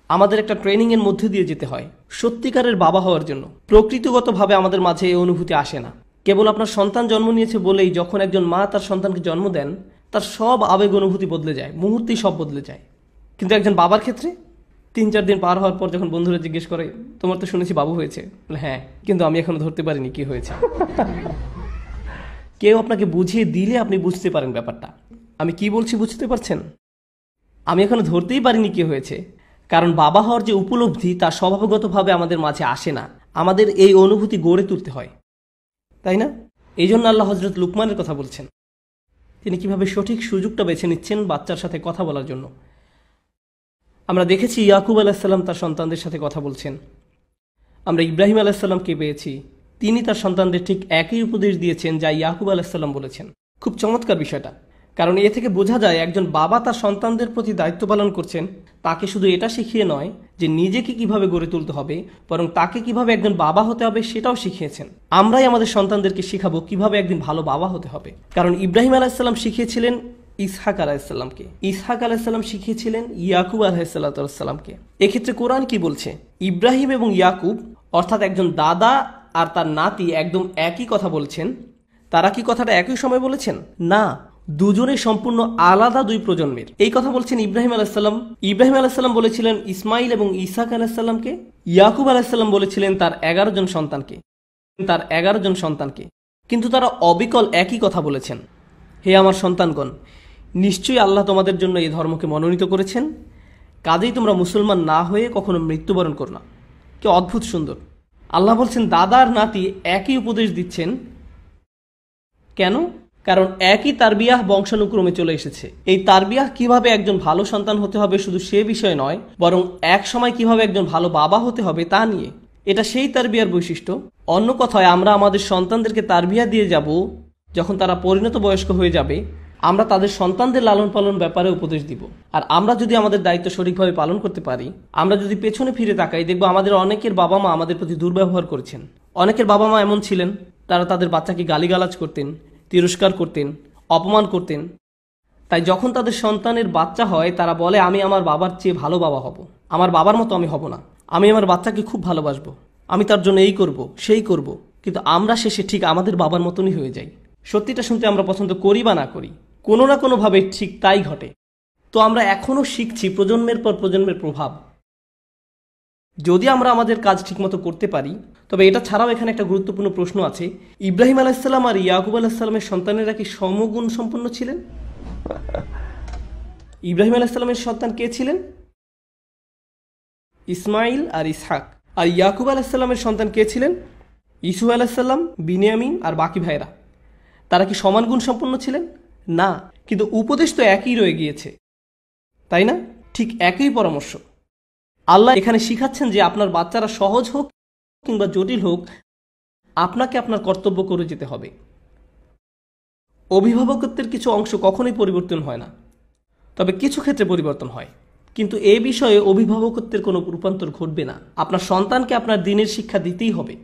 আমাদের একটা ট্রেনিংয়ের মধ্যে দিয়ে যেতে হয় সত্যিকারের বাবা হওয়ার জন্য। প্রকৃতিগতভাবে আমাদের মাঝে এই অনুভূতি আসে না। কেবল আপনার সন্তান জন্ম নিয়েছে বলেই যখন একজন মা তার সন্তানকে জন্ম দেন তার সব আবেগ অনুভূতি বদলে যায়, মুহূর্তেই সব বদলে যায়। কিন্তু একজন বাবার ক্ষেত্রে 3-4 দিন পার হওয়ার পর যখন বন্ধুরা জিজ্ঞেস করে, তোমার তো শুনেছি বাবু হয়েছে, হ্যাঁ, কিন্তু আমি এখনো ধরতে পারিনি কি হয়েছে। কেউ আপনাকে বুঝিয়ে দিলে আপনি বুঝতে পারেন ব্যাপারটা। আমি কি বলছি বুঝতে পারছেন? আমি এখনো ধরতেই পারিনি কি হয়েছে, কারণ বাবা হওয়ার যে উপলব্ধি তা স্বভাবগতভাবে আমাদের মাঝে আসে না। আমাদের এই অনুভূতি গড়ে তুলতে হয়, তাই না? এই জন্য আল্লাহ হযরত লুকমানের কথা বলছেন, তিনি কিভাবে সঠিক সুযোগটা বেছে নিচ্ছেন বাচ্চার সাথে কথা বলার জন্য। আমরা দেখেছি ইয়াকুব আলাইহিসসালাম তার সন্তানদের সাথে কথা বলছেন। আমরা ইব্রাহিম আলাইহিসসালামকে পেয়েছি, তিনি তার সন্তানদের ঠিক একই উপদেশ দিয়েছেন যা ইয়াকুব আলাইহিসসালাম বলেছেন। খুব চমৎকার বিষয়টা, কারণ এ থেকে বোঝা যায় একজন বাবা তার সন্তানদের প্রতি দায়িত্ব পালন করছেন। তাকে শুধু এটা শিখিয়ে নয় যে নিজেকে কিভাবে গড়ে তুলতে হবে, বরং তাকে কিভাবে একজন বাবা হতে হবে সেটাও শিখিয়েছেন। আমরাই আমাদের সন্তানদেরকে শিখাবো কিভাবে একদিন ভালো বাবা হতে হবে। কারণ ইব্রাহিম আলাইহিসসালাম শিখিয়েছিলেন ইসহাক আলাইহিসসালামকে, ইসহাক আলাইহিসসালাম শিখিয়েছিলেন ইয়াকুব আলাইহিসসালামকে। এক্ষেত্রে কোরআন কি বলছে? ইব্রাহিম এবং ইয়াকুব অর্থাৎ একজন দাদা আর তার নাতি একদম একই কথা বলছেন। তারা কি কথাটা একই সময় বলেছেন? না, দুজনে সম্পূর্ণ আলাদা দুই প্রজন্মের। এই কথা বলছেন ইব্রাহিম আলাইহিসসালাম। ইব্রাহিম আলাইহিসসালাম বলেছিলেন ইসমাইল এবং ইসহাক আলাইহিসসালামকে। ইয়াকুব আলাইহিসসালাম বলেছিলেন তার 11 জন সন্তানকে। কিন্তু তারা অবিকল একই কথা বলেছেন, হে আমার সন্তানগণ, নিশ্চয়ই আল্লাহ তোমাদের জন্য এই ধর্মকে মনোনীত করেছেন, কাজেই তোমরা মুসলমান না হয়ে কখনো মৃত্যুবরণ করো না। কি অদ্ভুত সুন্দর! আল্লাহ বলছেন দাদা আর নাতি একই উপদেশ দিচ্ছেন। কেন? কারণ একই তারবিয়াহ বংশানুক্রমে চলে এসেছে। এই তারবিয়াহ কিভাবে একজন ভালো সন্তান হতে হবে শুধু সে বিষয় নয়, বরং এক সময় কিভাবে একজন ভালো বাবা হতে হবে তা নিয়ে। এটা সেই তারবিয়ার বৈশিষ্ট্য। অন্য কথায়, আমরা আমাদের সন্তানদেরকে তারবিয়া দিয়ে যাব যখন তারা পরিণত বয়স্ক হয়ে যাবে। আমরা তাদের সন্তানদের লালন পালন ব্যাপারে উপদেশ দিব। আর আমরা যদি আমাদের দায়িত্ব সঠিকভাবে পালন করতে পারি, আমরা যদি পেছনে ফিরে তাকাই, দেখব আমাদের অনেকের বাবা মা আমাদের প্রতি দুর্ব্যবহার করেছেন। অনেকের বাবা মা এমন ছিলেন, তারা তাদের বাচ্চাকে গালিগালাজ করতেন, তিরস্কার করতেন, অপমান করতেন। তাই যখন তাদের সন্তানের বাচ্চা হয় তারা বলে, আমি আমার বাবার চেয়ে ভালো বাবা হব, আমার বাবার মতো আমি হব না, আমি আমার বাচ্চাকে খুব ভালোবাসবো, আমি তার জন্য এই করব সেই করব। কিন্তু আমরা শেষে ঠিক আমাদের বাবার মতনই হয়ে যাই। সত্যিটা শুনতে আমরা পছন্দ করি বা না করি, কোনো না কোনোভাবে ঠিক তাই ঘটে। তো আমরা এখনো শিখছি প্রজন্মের পর প্রজন্মের প্রভাব। যদি আমরা আমাদের কাজ ঠিকমতো করতে পারি, তবে এটা ছাড়াও এখানে একটা গুরুত্বপূর্ণ প্রশ্ন আছে। ইব্রাহিম আলাইহিসসালাম আর ইয়াকুব আলাইহিসসালামের সন্তানেরা কি সমগুণ সম্পন্ন ছিলেন? ইব্রাহিম আলাইহিসসালামের সন্তান কে ছিলেন? ইসমাইল আর ইসহাক। আর ইয়াকুব আলাইহিসসালামের সন্তান কে ছিলেন? ইসু আলাইহিসসালাম, বিনিয়ামিন আর বাকি ভাইরা। তারা কি সমান গুণ সম্পন্ন ছিলেন? না, কিন্তু উপদেশ তো একই রয়ে গিয়েছে, তাই না? ঠিক একই পরামর্শ। আল্লাহ এখানে শিখাচ্ছেন যে আপনার বাচ্চারা সহজ হোক কিংবা জটিল হোক, আপনাকে আপনার কর্তব্য করে যেতে হবে। অভিভাবকত্বের কিছু অংশ কখনোই পরিবর্তন হয় না, তবে কিছু ক্ষেত্রে পরিবর্তন হয়। কিন্তু এ বিষয়ে অভিভাবকত্বের কোনো রূপান্তর ঘটবে না। আপনার সন্তানকে আপনার দ্বীনের শিক্ষা দিতেই হবে।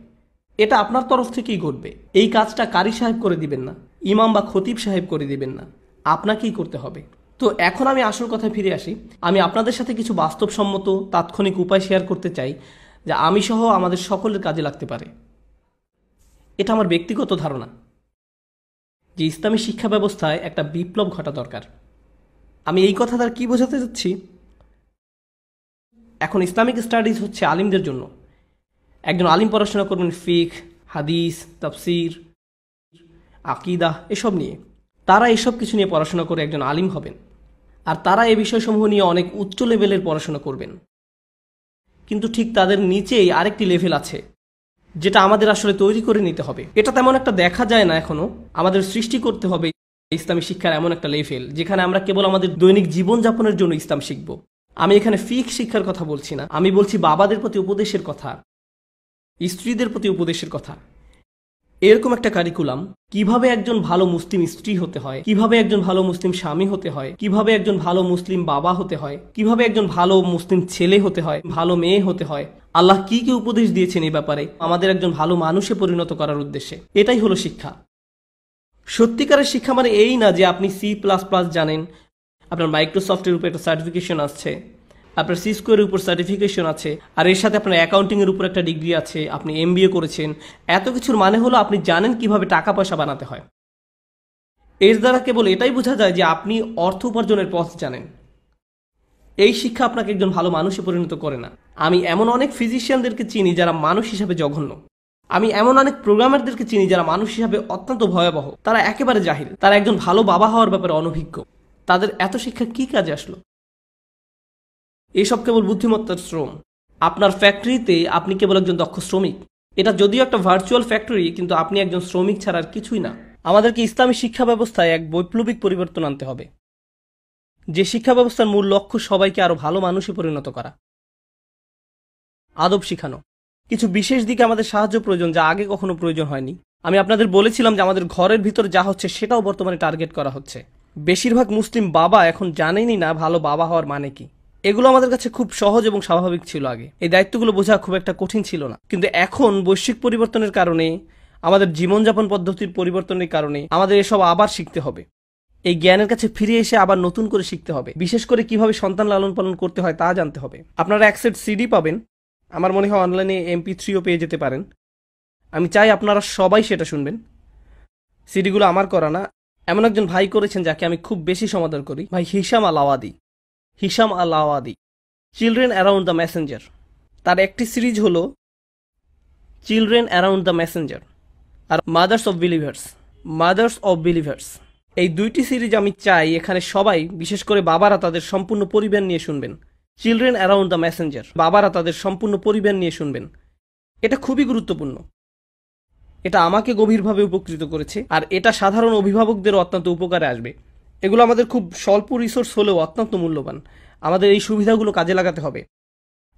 এটা আপনার তরফ থেকেই ঘটবে। এই কাজটা কারি সাহেব করে দিবেন না, ইমাম বা খতিব সাহেব করে দিবেন না, আপনাকেই করতে হবে। তো এখন আমি আসল কথায় ফিরে আসি। আমি আপনাদের সাথে কিছু বাস্তবসম্মত তাৎক্ষণিক উপায় শেয়ার করতে চাই যা আমি সহ আমাদের সকলের কাজে লাগতে পারে। এটা আমার ব্যক্তিগত ধারণা যে ইসলামী শিক্ষা ব্যবস্থায় একটা বিপ্লব ঘটা দরকার। আমি এই কথা দ্বারা কি বোঝাতে যাচ্ছি? এখন ইসলামিক স্টাডিজ হচ্ছে আলিমদের জন্য। একজন আলিম পড়াশোনা করবেন ফিকহ, হাদিস, তাফসির, আকিদা এসব নিয়ে। তারা এসব কিছু নিয়ে পড়াশোনা করে একজন আলিম হবেন, আর তারা এই বিষয়সমূহ নিয়ে অনেক উচ্চ লেভেলের পড়াশোনা করবেন। কিন্তু ঠিক তাদের নিচেই আরেকটি লেভেল আছে, যেটা আমাদের আসলে তৈরি করে নিতে হবে। এটা তেমন একটা দেখা যায় না এখনো। আমাদের সৃষ্টি করতে হবে ইসলামী শিক্ষার এমন একটা লেভেল যেখানে আমরা কেবল আমাদের দৈনিক জীবনযাপনের জন্য ইসলাম শিখব। আমি এখানে ফিকহ শিক্ষার কথা বলছি না, আমি বলছি বাবাদের প্রতি উপদেশের কথা, স্ত্রীদের প্রতি উপদেশের কথা। এরকম একটা কারিকুলাম, কিভাবে একজন ভালো মুসলিম স্ত্রী হতে হয়, কিভাবে একজন ভালো মুসলিম স্বামী হতে হয়, কিভাবে একজন ভালো মুসলিম বাবা হতে হয়, কিভাবে একজন ভালো মুসলিম ছেলে হতে হয়, ভালো মেয়ে হতে হয়, আল্লাহ কি কি উপদেশ দিয়েছেন এই ব্যাপারে আমাদের একজন ভালো মানুষে পরিণত করার উদ্দেশ্যে। এটাই হলো শিক্ষা। সত্যিকারের শিক্ষা মানে এই না যে আপনি C++ জানেন, আপনার মাইক্রোসফটের উপর একটা সার্টিফিকেশন আসছে, আপনার সিসকোয়ের উপর সার্টিফিকেশন আছে, আর এর সাথে আপনার অ্যাকাউন্টিংয়ের উপর একটা ডিগ্রি আছে, আপনি MBA করেছেন। এত কিছুর মানে হলো আপনি জানেন কিভাবে টাকা পয়সা বানাতে হয়। এর দ্বারা কেবল এটাই বোঝা যায় যে আপনি অর্থ উপার্জনের পথ জানেন। এই শিক্ষা আপনাকে একজন ভালো মানুষে পরিণত করে না। আমি এমন অনেক ফিজিশিয়ানদেরকে চিনি যারা মানুষ হিসাবে জঘন্য। আমি এমন অনেক প্রোগ্রামারদেরকে চিনি যারা মানুষ হিসাবে অত্যন্ত ভয়াবহ। তারা একেবারে জাহিল, তারা একজন ভালো বাবা হওয়ার ব্যাপারে অনভিজ্ঞ। তাদের এত শিক্ষা কি কাজে আসলো? এসব কেবল বুদ্ধিমত্তার শ্রম। আপনার ফ্যাক্টরিতে আপনি কেবল একজন দক্ষ শ্রমিক। এটা যদিও একটা ভার্চুয়াল ফ্যাক্টরি, কিন্তু আপনি একজন শ্রমিক ছাড়া আর কিছুই না। আমাদেরকে ইসলামী শিক্ষা ব্যবস্থায় এক বৈপ্লবিক পরিবর্তন আনতে হবে, যে শিক্ষা ব্যবস্থার মূল লক্ষ্য সবাইকে আরো ভালো মানুষে পরিণত করা, আদব শিখানো। কিছু বিশেষ দিকে আমাদের সাহায্য প্রয়োজন, যা আগে কখনো প্রয়োজন হয়নি। আমি আপনাদের বলেছিলাম যে আমাদের ঘরের ভিতরে যা হচ্ছে সেটাও বর্তমানে টার্গেট করা হচ্ছে। বেশিরভাগ মুসলিম বাবা এখন জানেনই না ভালো বাবা হওয়ার মানে কি। এগুলো আমাদের কাছে খুব সহজ এবং স্বাভাবিক ছিল আগে। এই দায়িত্বগুলো বোঝা খুব একটা কঠিন ছিল না। কিন্তু এখন বৈশ্বিক পরিবর্তনের কারণে, আমাদের জীবনযাপন পদ্ধতির পরিবর্তনের কারণে আমাদের এসব আবার শিখতে হবে। এই জ্ঞানের কাছে ফিরে এসে আবার নতুন করে শিখতে হবে। বিশেষ করে কিভাবে সন্তান লালন পালন করতে হয় তা জানতে হবে। আপনারা এক সেট CD পাবেন, আমার মনে হয় অনলাইনে MP3ও পেয়ে যেতে পারেন। আমি চাই আপনারা সবাই সেটা শুনবেন। সিডিগুলো আমার করা না, এমন একজন ভাই করেছেন যাকে আমি খুব বেশি সমাদর করি, ভাই Hisham Al Awadi, children around the messenger. তার একটি সিরিজ হলো চিলড্রেন অ্যারাউন্ড দ্য মেসেঞ্জার আর মাদার্স অফ বিলিভার্স। এই দুইটি সিরিজ আমি চাই এখানে সবাই, বিশেষ করে বাবারা, তাদের সম্পূর্ণ পরিবার নিয়ে শুনবেন। চিলড্রেন অ্যারাউন্ড দ্য মেসেঞ্জার, বাবারা তাদের সম্পূর্ণ পরিবার নিয়ে শুনবেন। এটা খুবই গুরুত্বপূর্ণ। এটা আমাকে গভীরভাবে উপকৃত করেছে, আর এটা সাধারণ অভিভাবকদেরও অত্যন্ত উপকারে আসবে। এগুলো আমাদের খুব স্বল্প রিসোর্স হলেও অত্যন্ত মূল্যবান। আমাদের এই সুবিধাগুলো কাজে লাগাতে হবে।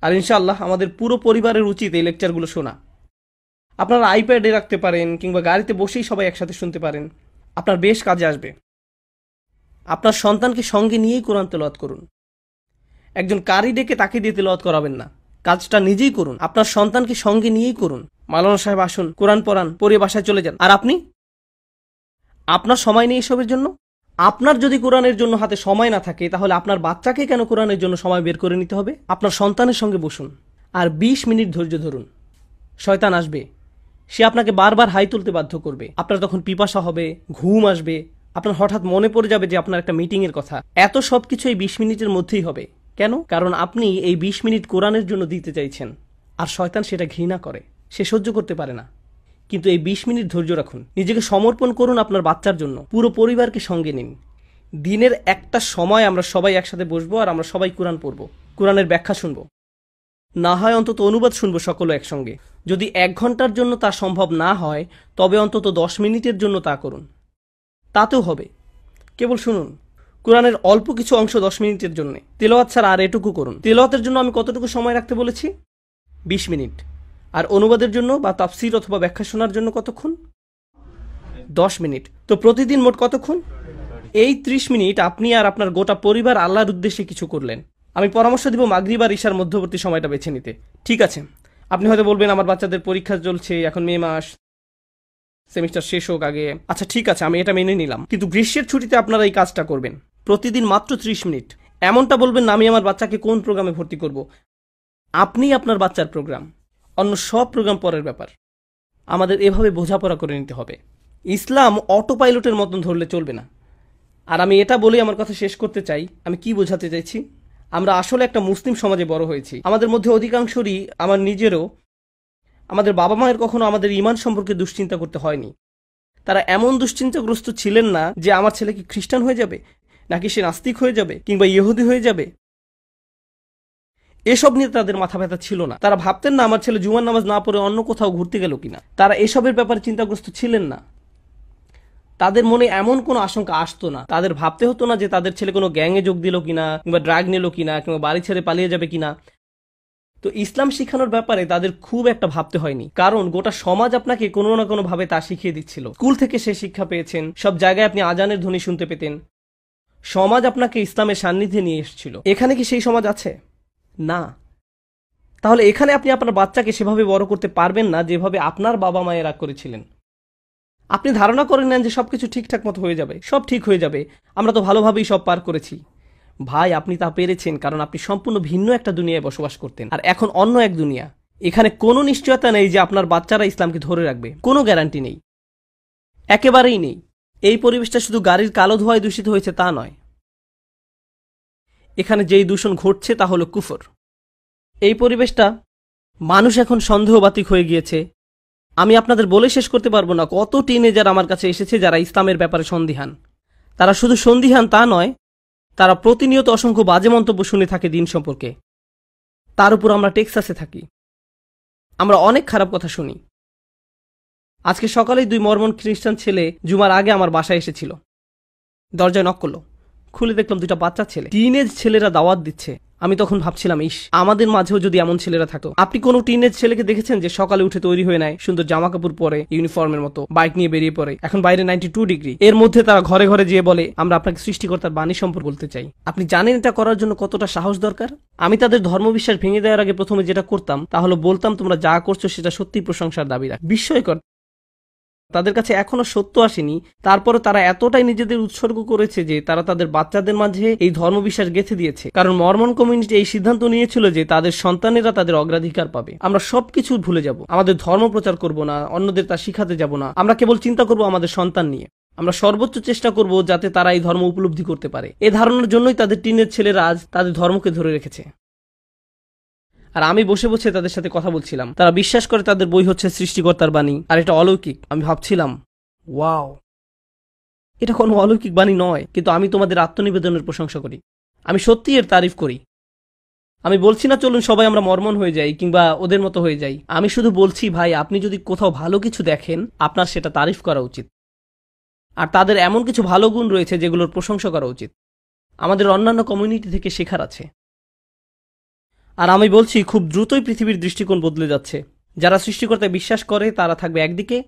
আর ইনশাআল্লাহ আমাদের পুরো পরিবারের উচিত এই লেকচারগুলো শোনা। আপনারা আইপ্যাডে রাখতে পারেন, কিংবা গাড়িতে বসেই সবাই একসাথে শুনতে পারেন। আপনার বেশ কাজে আসবে। আপনার সন্তানকে সঙ্গে নিয়েই কোরআন তেলাওয়াত করুন। একজন কারি ডেকে তাকে দিয়ে তেলাওয়াত করাবেন না, কাজটা নিজেই করুন। আপনার সন্তানকে সঙ্গে নিয়েই করুন। মাওলানা সাহেব আসুন, কোরআন পড়ান, পড়ে বাসায় চলে যান। আর আপনি, আপনার সময় নেই এসবের জন্য? আপনার যদি কোরআনের জন্য হাতে সময় না থাকে, তাহলে আপনার বাচ্চাকে কেন কোরআনের জন্য সময় বের করে নিতে হবে? আপনার সন্তানের সঙ্গে বসুন আর 20 মিনিট ধৈর্য ধরুন। শয়তান আসবে, সে আপনাকে বারবার হাই তুলতে বাধ্য করবে। আপনার তখন পিপাসা হবে, ঘুম আসবে, আপনার হঠাৎ মনে পড়ে যাবে যে আপনার একটা মিটিংয়ের কথা। এত সব কিছু এই 20 মিনিটের মধ্যেই হবে। কেন? কারণ আপনি এই 20 মিনিট কোরআনের জন্য দিতে চাইছেন, আর শয়তান সেটা ঘৃণা করে, সে সহ্য করতে পারে না। কিন্তু এই 20 মিনিট ধৈর্য রাখুন, নিজেকে সমর্পণ করুন আপনার বাচ্চার জন্য। পুরো পরিবারকে সঙ্গে নিন। দিনের একটা সময় আমরা সবাই একসাথে বসবো, আর আমরা সবাই কোরআন পড়বো, কোরআনের ব্যাখ্যা শুনবো, না হয় অন্তত অনুবাদ শুনবো সকলে একসঙ্গে। যদি 1 ঘন্টার জন্য তা সম্ভব না হয়, তবে অন্তত 10 মিনিটের জন্য তা করুন, তাতেও হবে। কেবল শুনুন কোরআনের অল্প কিছু অংশ 10 মিনিটের জন্য। তেলাওয়াত ছাড়া আর এটুকু করুন। তেলাওয়াতের জন্য আমি কতটুকু সময় রাখতে বলেছি? 20 মিনিট। আর অনুবাদের জন্য বা তাফসির অথবা ব্যাখ্যা শোনার জন্য কতক্ষণ? 10 মিনিট। তো প্রতিদিন মোট কতক্ষণ? এই 30 মিনিট আপনি আর আপনার গোটা পরিবার আল্লাহর উদ্দেশ্যে কিছু করলেন। আমি পরামর্শ দিব মাগরিব আর ইশার মধ্যবর্তী সময়টা বেছে নিতে। ঠিক আছে, আপনি হয়তো বলবেন আমার বাচ্চাদের পরীক্ষা চলছে, এখন মে মাস, সেমিস্টার শেষ হোক আগে। আচ্ছা ঠিক আছে, আমি এটা মেনে নিলাম, কিন্তু গ্রীষ্মের ছুটিতে আপনারা এই কাজটা করবেন। প্রতিদিন মাত্র 30 মিনিট। এমনটা বলবেন না আমি আমার বাচ্চাকে কোন প্রোগ্রামে ভর্তি করব। আপনি আপনার বাচ্চার প্রোগ্রাম, অন্য সব প্রোগ্রাম পরের ব্যাপার। আমাদের এভাবে বোঝাপড়া করে নিতে হবে। ইসলাম অটো পাইলটের মতন ধরলে চলবে না। আর আমি এটা বলেই আমার কথা শেষ করতে চাই। আমি কি বোঝাতে চাইছি? আমরা আসলে একটা মুসলিম সমাজে বড় হয়েছি। আমাদের মধ্যে অধিকাংশরই, আমার নিজেরও, আমাদের বাবা মায়ের কখনো আমাদের ঈমান সম্পর্কে দুশ্চিন্তা করতে হয়নি। তারা এমন দুশ্চিন্তাগ্রস্ত ছিলেন না যে আমার ছেলে কি খ্রিস্টান হয়ে যাবে, নাকি সে নাস্তিক হয়ে যাবে, কিংবা ইহুদি হয়ে যাবে। এসব নিয়ে তাদের মাথা ব্যথা ছিল না। তারা ভাবতেন না আমার ছেলে জুমার নামাজ না পড়ে অন্য কোথাও ঘুরতে গেল কিনা। তারা এসবের ব্যাপারে চিন্তাগ্রস্ত ছিলেন না। তাদের মনে এমন কোনো আশঙ্কা আসতো না। তাদের ভাবতে হতো না যে তাদের ছেলে কোনো গ্যাংয়ে যোগ দিল কিনা, কিংবা ড্রাগ নিল কিনা, কিংবা বাড়ি ছেড়ে পালিয়ে যাবে কিনা। তো ইসলাম শিখানোর ব্যাপারে তাদের খুব একটা ভাবতে হয়নি, কারণ গোটা সমাজ আপনাকে কোনো না কোনো ভাবে তা শিখিয়ে দিচ্ছিল। স্কুল থেকে সে শিক্ষা পেয়েছেন, সব জায়গায় আপনি আজানের ধ্বনি শুনতে পেতেন। সমাজ আপনাকে ইসলামের সান্নিধ্যে নিয়ে এসেছিল। এখানে কি সেই সমাজ আছে? না। তাহলে এখানে আপনি আপনার বাচ্চাকে সেভাবে বড় করতে পারবেন না যেভাবে আপনার বাবা মায়েরা করেছিলেন। আপনি ধারণা করে নেন যে সবকিছু ঠিকঠাক মতো হয়ে যাবে, সব ঠিক হয়ে যাবে, আমরা তো ভালোভাবেই সব পার করেছি। ভাই, আপনি তা পেরেছেন কারণ আপনি সম্পূর্ণ ভিন্ন একটা দুনিয়ায় বসবাস করতেন, আর এখন অন্য এক দুনিয়া। এখানে কোনো নিশ্চয়তা নেই যে আপনার বাচ্চারা ইসলামকে ধরে রাখবে, কোনো গ্যারান্টি নেই, একেবারেই নেই। এই পরিবেশটা শুধু গাড়ির কালো ধোঁয়ায় দূষিত হয়েছে তা নয়, এখানে যেই দূষণ ঘটছে তা হলো কুফর। এই পরিবেশটা মানুষ এখন সন্দেহবাতিক হয়ে গিয়েছে। আমি আপনাদের বলে শেষ করতে পারবো না কত টিনেজার আমার কাছে এসেছে যারা ইসলামের ব্যাপারে সন্দিহান। তারা শুধু সন্দিহান তা নয়, তারা প্রতিনিয়ত অসংখ্য বাজে মন্তব্য শুনে থাকে দিন সম্পর্কে। তার উপর আমরা টেক্সাসে থাকি, আমরা অনেক খারাপ কথা শুনি। আজকে সকালেই 2 মরমন খ্রিস্টান ছেলে জুমার আগে আমার বাসায় এসেছিল। দরজায় নক করলো, খুলে দেখলাম 2টা বাচ্চা ছেলে, টিনেজ ছেলেরা দাওয়াত দিচ্ছে। আমি তখন ভাবছিলাম, ইস, আমাদের মাঝেও যদি এমন ছেলেরা থাকতো। আপনি কোনো টিনেজ ছেলেকে দেখেছেন যে সকালে উঠে তৈরি হয়ে নেয়, সুন্দর জামা কাপড় পরে, ইউনিফর্মের মতো বাইক নিয়ে বেরিয়ে পড়ে? এখন বাইরে 92 ডিগ্রি, এর মধ্যে তারা ঘরে ঘরে যেয়ে বলে আমরা আপনাকে সৃষ্টিকর্তার বাণী সম্পর্কে বলতে চাই। আপনি জানেন এটা করার জন্য কতটা সাহস দরকার? আমি তাদের ধর্মবিশ্বাস ভেঙে দেওয়ার আগে প্রথমে যেটা করতাম তা হলো বলতাম তোমরা যা করছো সেটা সত্যি প্রশংসার দাবি রাখ। বিস্ময়কর, তাদের কাছে এখনো সত্য আসেনি, তারপরে তারা এতটাই নিজেদের উৎসর্গ করেছে যে তারা তাদের বাচ্চাদের মাঝে এই ধর্মবিশ্বাস গেঁথে দিয়েছে। কারণ মরমন কমিউনিটি এই সিদ্ধান্ত নিয়েছিল যে তাদের সন্তানেরা তাদের অগ্রাধিকার পাবে। আমরা সবকিছু ভুলে যাব, আমাদের ধর্ম প্রচার করব না, অন্যদের তা শিখাতে যাব না, আমরা কেবল চিন্তা করব আমাদের সন্তান নিয়ে। আমরা সর্বোচ্চ চেষ্টা করব যাতে তারা এই ধর্ম উপলব্ধি করতে পারে। এ ধারণার জন্যই তাদের টিনের ছেলেরা আজ তাদের ধর্মকে ধরে রেখেছে। আর আমি বসে বসে তাদের সাথে কথা বলছিলাম। তারা বিশ্বাস করে তাদের বই হচ্ছে সৃষ্টিকর্তার বাণী, আর এটা অলৌকিক। আমি ভাবছিলাম, ওয়াও, এটা কোনো অলৌকিক বাণী নয়, কিন্তু আমি তোমাদের আত্মনিবেদনের প্রশংসা করি, আমি সত্যি এর তারিফ করি। আমি বলছি না চলুন সবাই আমরা মরমন হয়ে যাই কিংবা ওদের মতো হয়ে যাই। আমি শুধু বলছি, ভাই, আপনি যদি কোথাও ভালো কিছু দেখেন আপনার সেটা তারিফ করা উচিত। আর তাদের এমন কিছু ভালো গুণ রয়েছে যেগুলোর প্রশংসা করা উচিত। আমাদের অন্যান্য কমিউনিটি থেকে শেখার আছে। আর আমি বলছি, খুব দ্রুতই পৃথিবীর দৃষ্টিকোণ বদলে যাচ্ছে। যারা সৃষ্টিকর্তায় বিশ্বাস করে তারা থাকবে একদিকে,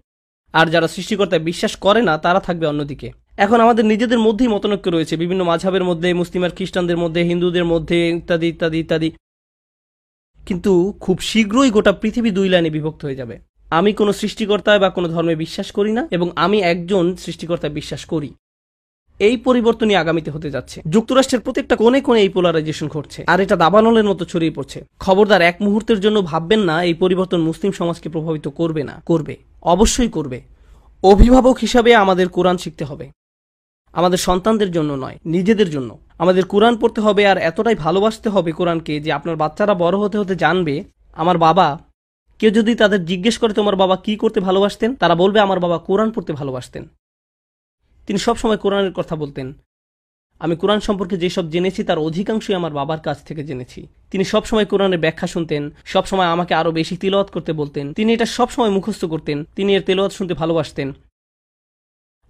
আর যারা সৃষ্টিকর্তায় বিশ্বাস করে না তারা থাকবে অন্যদিকে। এখন আমাদের নিজেদের মধ্যেই মতনৈক্য রয়েছে, বিভিন্ন মাঝহাবের মধ্যে, মুসলিম আর খ্রিস্টানদের মধ্যে, হিন্দুদের মধ্যে, ইত্যাদি ইত্যাদি ইত্যাদি। কিন্তু খুব শীঘ্রই গোটা পৃথিবী 2 লাইনে বিভক্ত হয়ে যাবে। আমি কোনো সৃষ্টিকর্তায় বা কোনো ধর্মে বিশ্বাস করি না, এবং আমি একজন সৃষ্টিকর্তায় বিশ্বাস করি। এই পরিবর্তনই আগামীতে হতে যাচ্ছে। যুক্তরাষ্ট্রের প্রত্যেকটা কোণে কোণে এই পোলারাইজেশন ঘটছে, আর এটা দাবানলের মতো ছড়িয়ে পড়ছে। খবরদার এক মুহূর্তের জন্য ভাববেন না এই পরিবর্তন মুসলিম সমাজকে প্রভাবিত করবে না। করবে, অবশ্যই করবে। অভিভাবক হিসাবে আমাদের কোরআন শিখতে হবে, আমাদের সন্তানদের জন্য নয়, নিজেদের জন্য। আমাদের কোরআন পড়তে হবে আর এতটাই ভালোবাসতে হবে কোরআনকে যে আপনার বাচ্চারা বড় হতে হতে জানবে, আমার বাবা, কেউ যদি তাদের জিজ্ঞেস করে তোমার বাবা কি করতে ভালোবাসতেন, তারা বলবে আমার বাবা কোরআন পড়তে ভালোবাসতেন। তিনি সবসময় কোরআনের কথা বলতেন। আমি কোরআন সম্পর্কে যেসব জেনেছি তার অধিকাংশই আমার বাবার কাছ থেকে জেনেছি। তিনি সবসময় কোরআনের ব্যাখ্যা শুনতেন, সবসময় আমাকে আরো বেশি তিলাওয়াত করতে বলতেন। তিনি এটা সবসময় মুখস্থ করতেন, তিনি এর তেলাওয়াত শুনতে ভালোবাসতেন।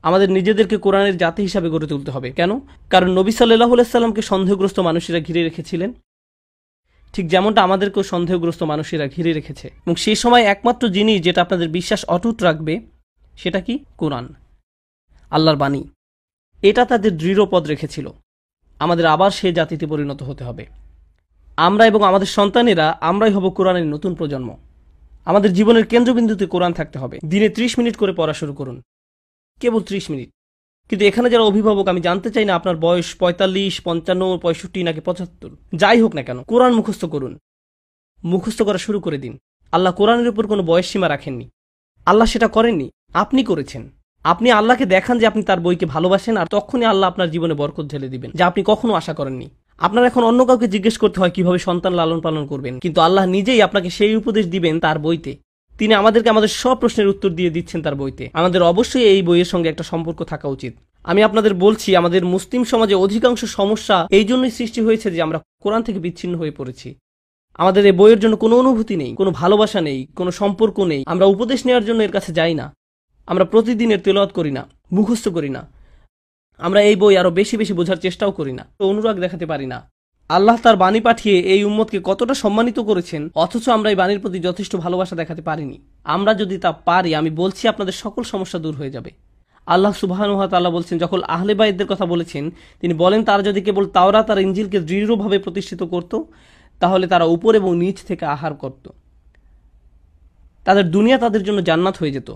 আমাদের নিজেদেরকে কোরআনের জাতি হিসাবে গড়ে তুলতে হবে। কেন? কারণ নবী সাল্লাল্লাহু আলাইহি সাল্লামকে সন্দেহগ্রস্ত মানুষেরা ঘিরে রেখেছিলেন, ঠিক যেমনটা আমাদেরকেও সন্দেহগ্রস্ত মানুষেরা ঘিরে রেখেছে। এবং সেই সময় একমাত্র জিনিস যেটা আপনাদের বিশ্বাস অটুট রাখবে সেটা কি? কোরআন, আল্লাহর বাণী। এটা তাদের দৃঢ় পদ রেখেছিল। আমাদের আবার সে জাতিতে পরিণত হতে হবে। আমরা এবং আমাদের সন্তানেরা, আমরাই হব কোরআনের নতুন প্রজন্ম। আমাদের জীবনের কেন্দ্রবিন্দুতে কোরআন থাকতে হবে। দিনে 30 মিনিট করে পড়া শুরু করুন, কেবল 30 মিনিট। কিন্তু এখানে যারা অভিভাবক, আমি জানতে চাই না আপনার বয়স 45, 55, 65 নাকি 75, যাই হোক না কেন, কোরআন মুখস্থ করুন। মুখস্থ করা শুরু করে দিন। আল্লাহ কোরআনের উপর কোনো বয়স সীমা রাখেননি। আল্লাহ সেটা করেননি, আপনি করেছেন। আপনি আল্লাহকে দেখান যে আপনি তার বইকে ভালোবাসেন, আর তখনই আল্লাহ আপনার জীবনে বরকত ঢেলে দিবেন, যা আপনি কখনো আশা করেননি। আপনার এখন অন্য কাউকে জিজ্ঞেস করতে হয় কিভাবে সন্তান লালন পালন করবেন, কিন্তু আল্লাহ নিজেই আপনাকে সেই উপদেশ দিবেন তার বইতে। তিনি আমাদেরকে আমাদের সব প্রশ্নের উত্তর দিয়ে দিচ্ছেন তার বইতে। আমাদের অবশ্যই এই বইয়ের সঙ্গে একটা সম্পর্ক থাকা উচিত। আমি আপনাদের বলছি, আমাদের মুসলিম সমাজে অধিকাংশ সমস্যা এই জন্যই সৃষ্টি হয়েছে যে আমরা কোরআন থেকে বিচ্ছিন্ন হয়ে পড়েছি। আমাদের এই বইয়ের জন্য কোনো অনুভূতি নেই, কোনো ভালোবাসা নেই, কোনো সম্পর্ক নেই। আমরা উপদেশ নেওয়ার জন্য এর কাছে যাই না, আমরা প্রতিদিনের তেলাওয়াত করি না, মুখস্থ করি না, আমরা এই বই আরো বেশি বেশি বোঝার চেষ্টাও করি না, অনুরাগ দেখাতে পারি না। আল্লাহ তার বাণী পাঠিয়ে এই উম্মতকে কতটা সম্মানিত করেছেন, অথচ আমরা এই বাণীর প্রতি যথেষ্ট ভালোবাসা দেখাতে পারিনি। আমরা যদি তা পারি, আমি বলছি আপনাদের সকল সমস্যা দূর হয়ে যাবে। আল্লাহ সুবহানাহু ওয়া তাআলা বলছেন, যখন আহলে বাইতদের কথা বলেছেন, তিনি বলেন তারা যদি কেবল তাওরাত আর ইনজিলকে দৃঢ়ভাবে প্রতিষ্ঠিত করত, তাহলে তারা উপর এবং নিচ থেকে আহার করত, তাদের দুনিয়া তাদের জন্য জান্নাত হয়ে যেত।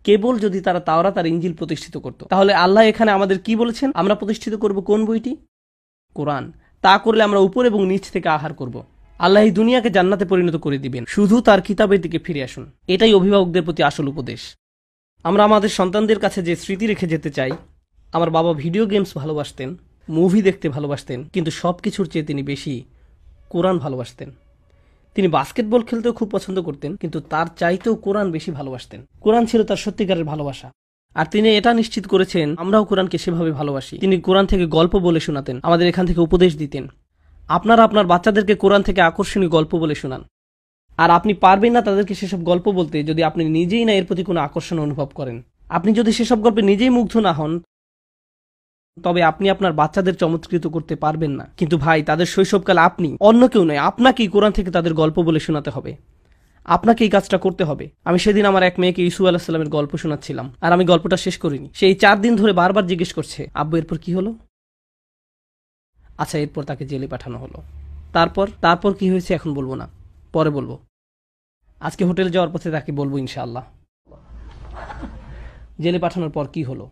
কেবল যদি তারা তাওরাত আর ইনজিল প্রতিষ্ঠিত করত। তাহলে আল্লাহ এখানে আমাদের কি বলেছেন? আমরা প্রতিষ্ঠিত করব কোন বইটি? কোরআন। তা করলে আমরা উপর এবং নিচ থেকে আহার করব। আল্লাহ এই দুনিয়াকে জান্নাতে পরিণত করে দিবেন। শুধু তার কিতাবের দিকে ফিরে আসুন। এটাই অভিভাবকদের প্রতি আসল উপদেশ। আমরা আমাদের সন্তানদের কাছে যে স্মৃতি রেখে যেতে চাই, আমার বাবা ভিডিও গেমস ভালোবাসতেন, মুভি দেখতে ভালোবাসতেন, কিন্তু সব কিছুর চেয়ে তিনি বেশি কোরআন ভালোবাসতেন। তিনি বাস্কেটবল খেলতেও খুব পছন্দ করতেন, কিন্তু তার চাইতেও কোরআন বেশি ভালোবাসতেন। কোরআন ছিল তার সত্যিকারের ভালোবাসা। আর তিনি এটা নিশ্চিত করেছেন আমরাও কোরআনকে সেভাবে ভালোবাসি। তিনি কোরআন থেকে গল্প বলে শোনাতেন, আমাদের এখান থেকে উপদেশ দিতেন। আপনারা আপনার বাচ্চাদেরকে কোরআন থেকে আকর্ষণীয় গল্প বলে শোনান। আর আপনি পারবেন না তাদেরকে সেসব গল্প বলতে যদি আপনি নিজেই না এর প্রতি কোনো আকর্ষণ অনুভব করেন। আপনি যদি সেসব গল্পে নিজেই মুগ্ধ না হন, তবে আপনি আপনার বাচ্চাদের চমৎকৃত করতে পারবেন না। কিন্তু ভাই, তাদের শৈশবকাল আপনি, অন্য কেউ নয়, আপনাকেই কোরআন থেকে তাদের গল্প বলে শোনাতে হবে। আপনাকে এই কাজটা করতে হবে। আমি সেদিন আমার এক মেয়েকে ইসু আলাইহিস সালামের গল্প শোনাচ্ছিলাম, আর আমি গল্পটা শেষ করিনি। সেই 4 দিন ধরে বারবার জিজ্ঞেস করছে, আব্বু এরপর কি হলো? আচ্ছা, এরপর তাকে জেলে পাঠানো হলো। তারপর কি হয়েছে এখন বলবো না, পরে বলবো। আজকে হোটেলে যাওয়ার পথে তাকে বলবো ইনশাআল্লাহ জেলে পাঠানোর পর কি হলো।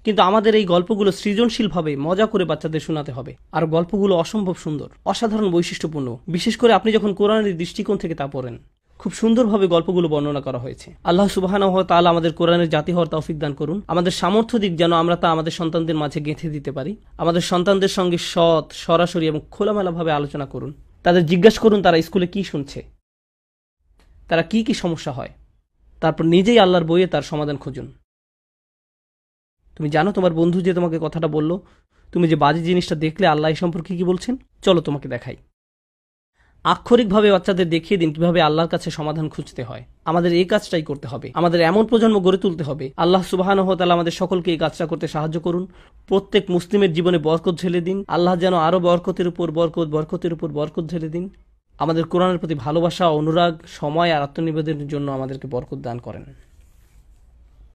কিন্তু আমাদের এই গল্পগুলো সৃজনশীলভাবে মজা করে বাচ্চাদের শোনাতে হবে। আর গল্পগুলো অসম্ভব সুন্দর, অসাধারণ বৈশিষ্ট্যপূর্ণ। বিশেষ করে আপনি যখন কোরআনের দৃষ্টিকোণ থেকে তা পড়েন, খুব সুন্দরভাবে গল্পগুলো বর্ণনা করা হয়েছে। আল্লাহ সুবহানাহু ওয়া তাআলা আমাদের কোরআনের জাতি হওয়ার তৌফিক দান করুন। আমাদের সামর্থ্য দিক যেন আমরা তা আমাদের সন্তানদের মাঝে গেঁথে দিতে পারি। আমাদের সন্তানদের সঙ্গে সৎ, সরাসরি এবং খোলামেলাভাবে আলোচনা করুন। তাদের জিজ্ঞাসা করুন তারা স্কুলে কি শুনছে, তারা কি কি সমস্যা হয়। তারপর নিজেই আল্লাহর বইয়ে তার সমাধান খুঁজুন। তুমি জানো তোমার বন্ধু যে তোমাকে কথাটা বলল, তুমি যে বাজে জিনিসটা দেখলে, আল্লাহ এই সম্পর্কে কি বলছেন? চলো তোমাকে দেখাই। আক্ষরিকভাবে বাচ্চাদের দেখিয়ে দিন কিভাবে আল্লাহর কাছে সমাধান খুঁজতে হয়। আমাদের এই কাজটাই করতে হবে। আমাদের এমন প্রজন্ম গড়ে তুলতে হবে। আল্লাহ সুবহানাহু ওয়া তাআলা আমাদের সকলকে এই কাজটা করতে সাহায্য করুন। প্রত্যেক মুসলিমের জীবনে বরকত ঢেলে দিন। আল্লাহ যেন আরো বরকতের উপর বরকত ঢেলে দিন। আমাদের কোরআনের প্রতি ভালোবাসা, অনুরাগ, সময় আর আত্মনিবেদনের জন্য আমাদেরকে বরকত দান করেন।